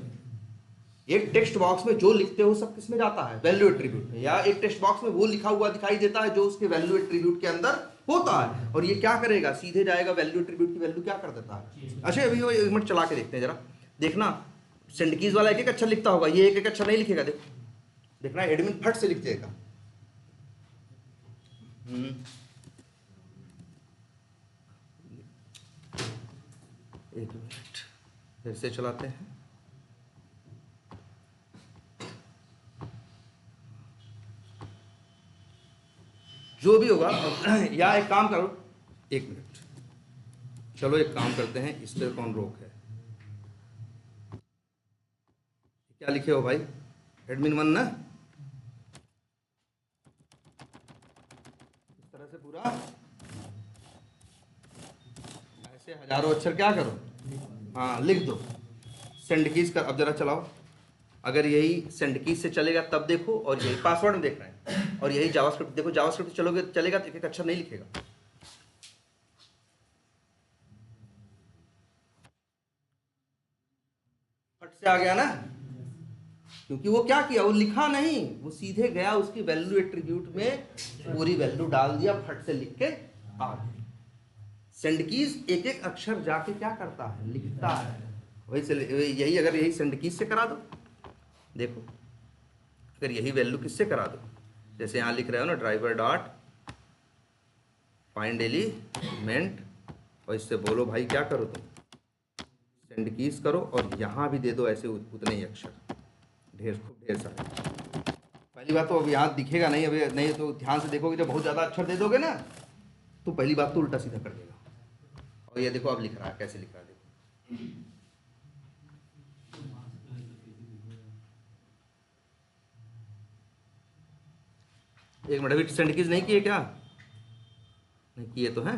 एक टेक्स्ट बॉक्स में जो लिखते हो सब किसमें जाता है, वैल्यू एट्रीब्यूट में, या एक टेक्स्ट बॉक्स में वो लिखा हुआ दिखाई देता है जो उसके वैल्यू एट्रीब्यूट के अंदर होता है। और ये क्या करेगा, सीधे जाएगा वैल्यू एट्रीब्यूट की वैल्यू क्या कर देता है। अच्छा अभी वो 1 मिनट चला के देखते हैं जरा, देखना सेंड कीज वाला एक एक अक्षर लिखता होगा, ये एक एक अक्षर नहीं लिखेगा। देखना एडमिन फट से लिख देगा। एक मिनट फिर से चलाते हैं। जो भी होगा या एक काम करो, 1 मिनट, चलो एक काम करते हैं, इस पर कौन रोक है। क्या लिखे हो भाई, एडमिन 1 ना, इस तरह से पूरा ऐसे हजारों अक्षर क्या करो, हाँ लिख दो। सेंड कीज का अब जरा चलाओ, अगर यही सेंड कीज से चलेगा तब देखो, और यही पासवर्ड में देख रहे हैं, और यही जावास्क्रिप्ट देखो, जावास्क्रिप्ट चलोगे चलेगा तो एक एक अक्षर नहीं लिखेगा। फट से आ गया ना, क्योंकि वो क्या किया, वो लिखा नहीं, वो सीधे गया उसकी वैल्यू एट्रीब्यूट में पूरी वैल्यू डाल दिया, फट से लिख के आ गया। सेंड कीज एक एक अक्षर जाके क्या करता है, लिखता है। यही अगर यही सेंड कीज से करा दो, देखो अगर यही वैल्यू किससे करा दो, जैसे यहाँ लिख रहे हो ना ड्राइवर डॉट फाइंड एलिमेंट, और इससे बोलो भाई क्या करो तुम, सेंड कीज करो, और यहाँ भी दे दो ऐसे उतने ही अक्षर, खूब ढेर सारे। पहली बात तो अब यहाँ दिखेगा नहीं, अभी नहीं तो ध्यान से देखोगे, जब बहुत ज़्यादा अक्षर दे दोगे ना तो पहली बात तो उल्टा सीधा कर देगा। और ये देखो अब लिख रहा है, कैसे लिख रहा है देखो, एक मिनट, अभी सेंड कीज नहीं किए क्या, नहीं किए तो हैं,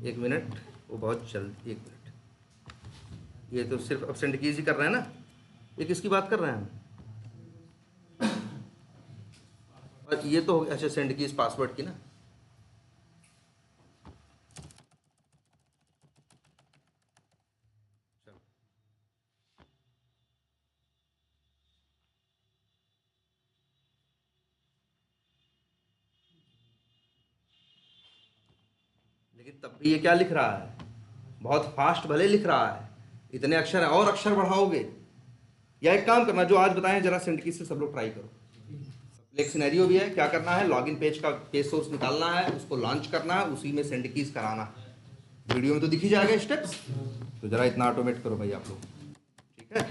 1 मिनट, वो बहुत जल्दी, 1 मिनट, ये तो सिर्फ अब सेंड कीज ही कर रहे हैं ना, ये किसकी बात कर रहे हैं हम, और ये तो अच्छा सेंड कीज पासवर्ड की ना, लेकिन तब भी ये क्या लिख रहा है, बहुत फास्ट भले लिख रहा है, इतने अक्षर है, और अक्षर बढ़ाओगे, या एक काम करना जो आज बताएं जरा सेंड कीज से सब लोग ट्राई करो। एक सिनेरियो भी है, क्या करना है, लॉगिन पेज का पेज सोर्स निकालना है, उसको लॉन्च करना है, उसी में सेंड कीज कराना है। वीडियो में तो दिख ही जाएगा स्टेप्स, तो जरा इतना ऑटोमेट करो भाई आप लोग, ठीक है।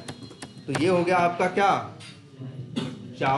तो ये हो गया आपका क्या, जावा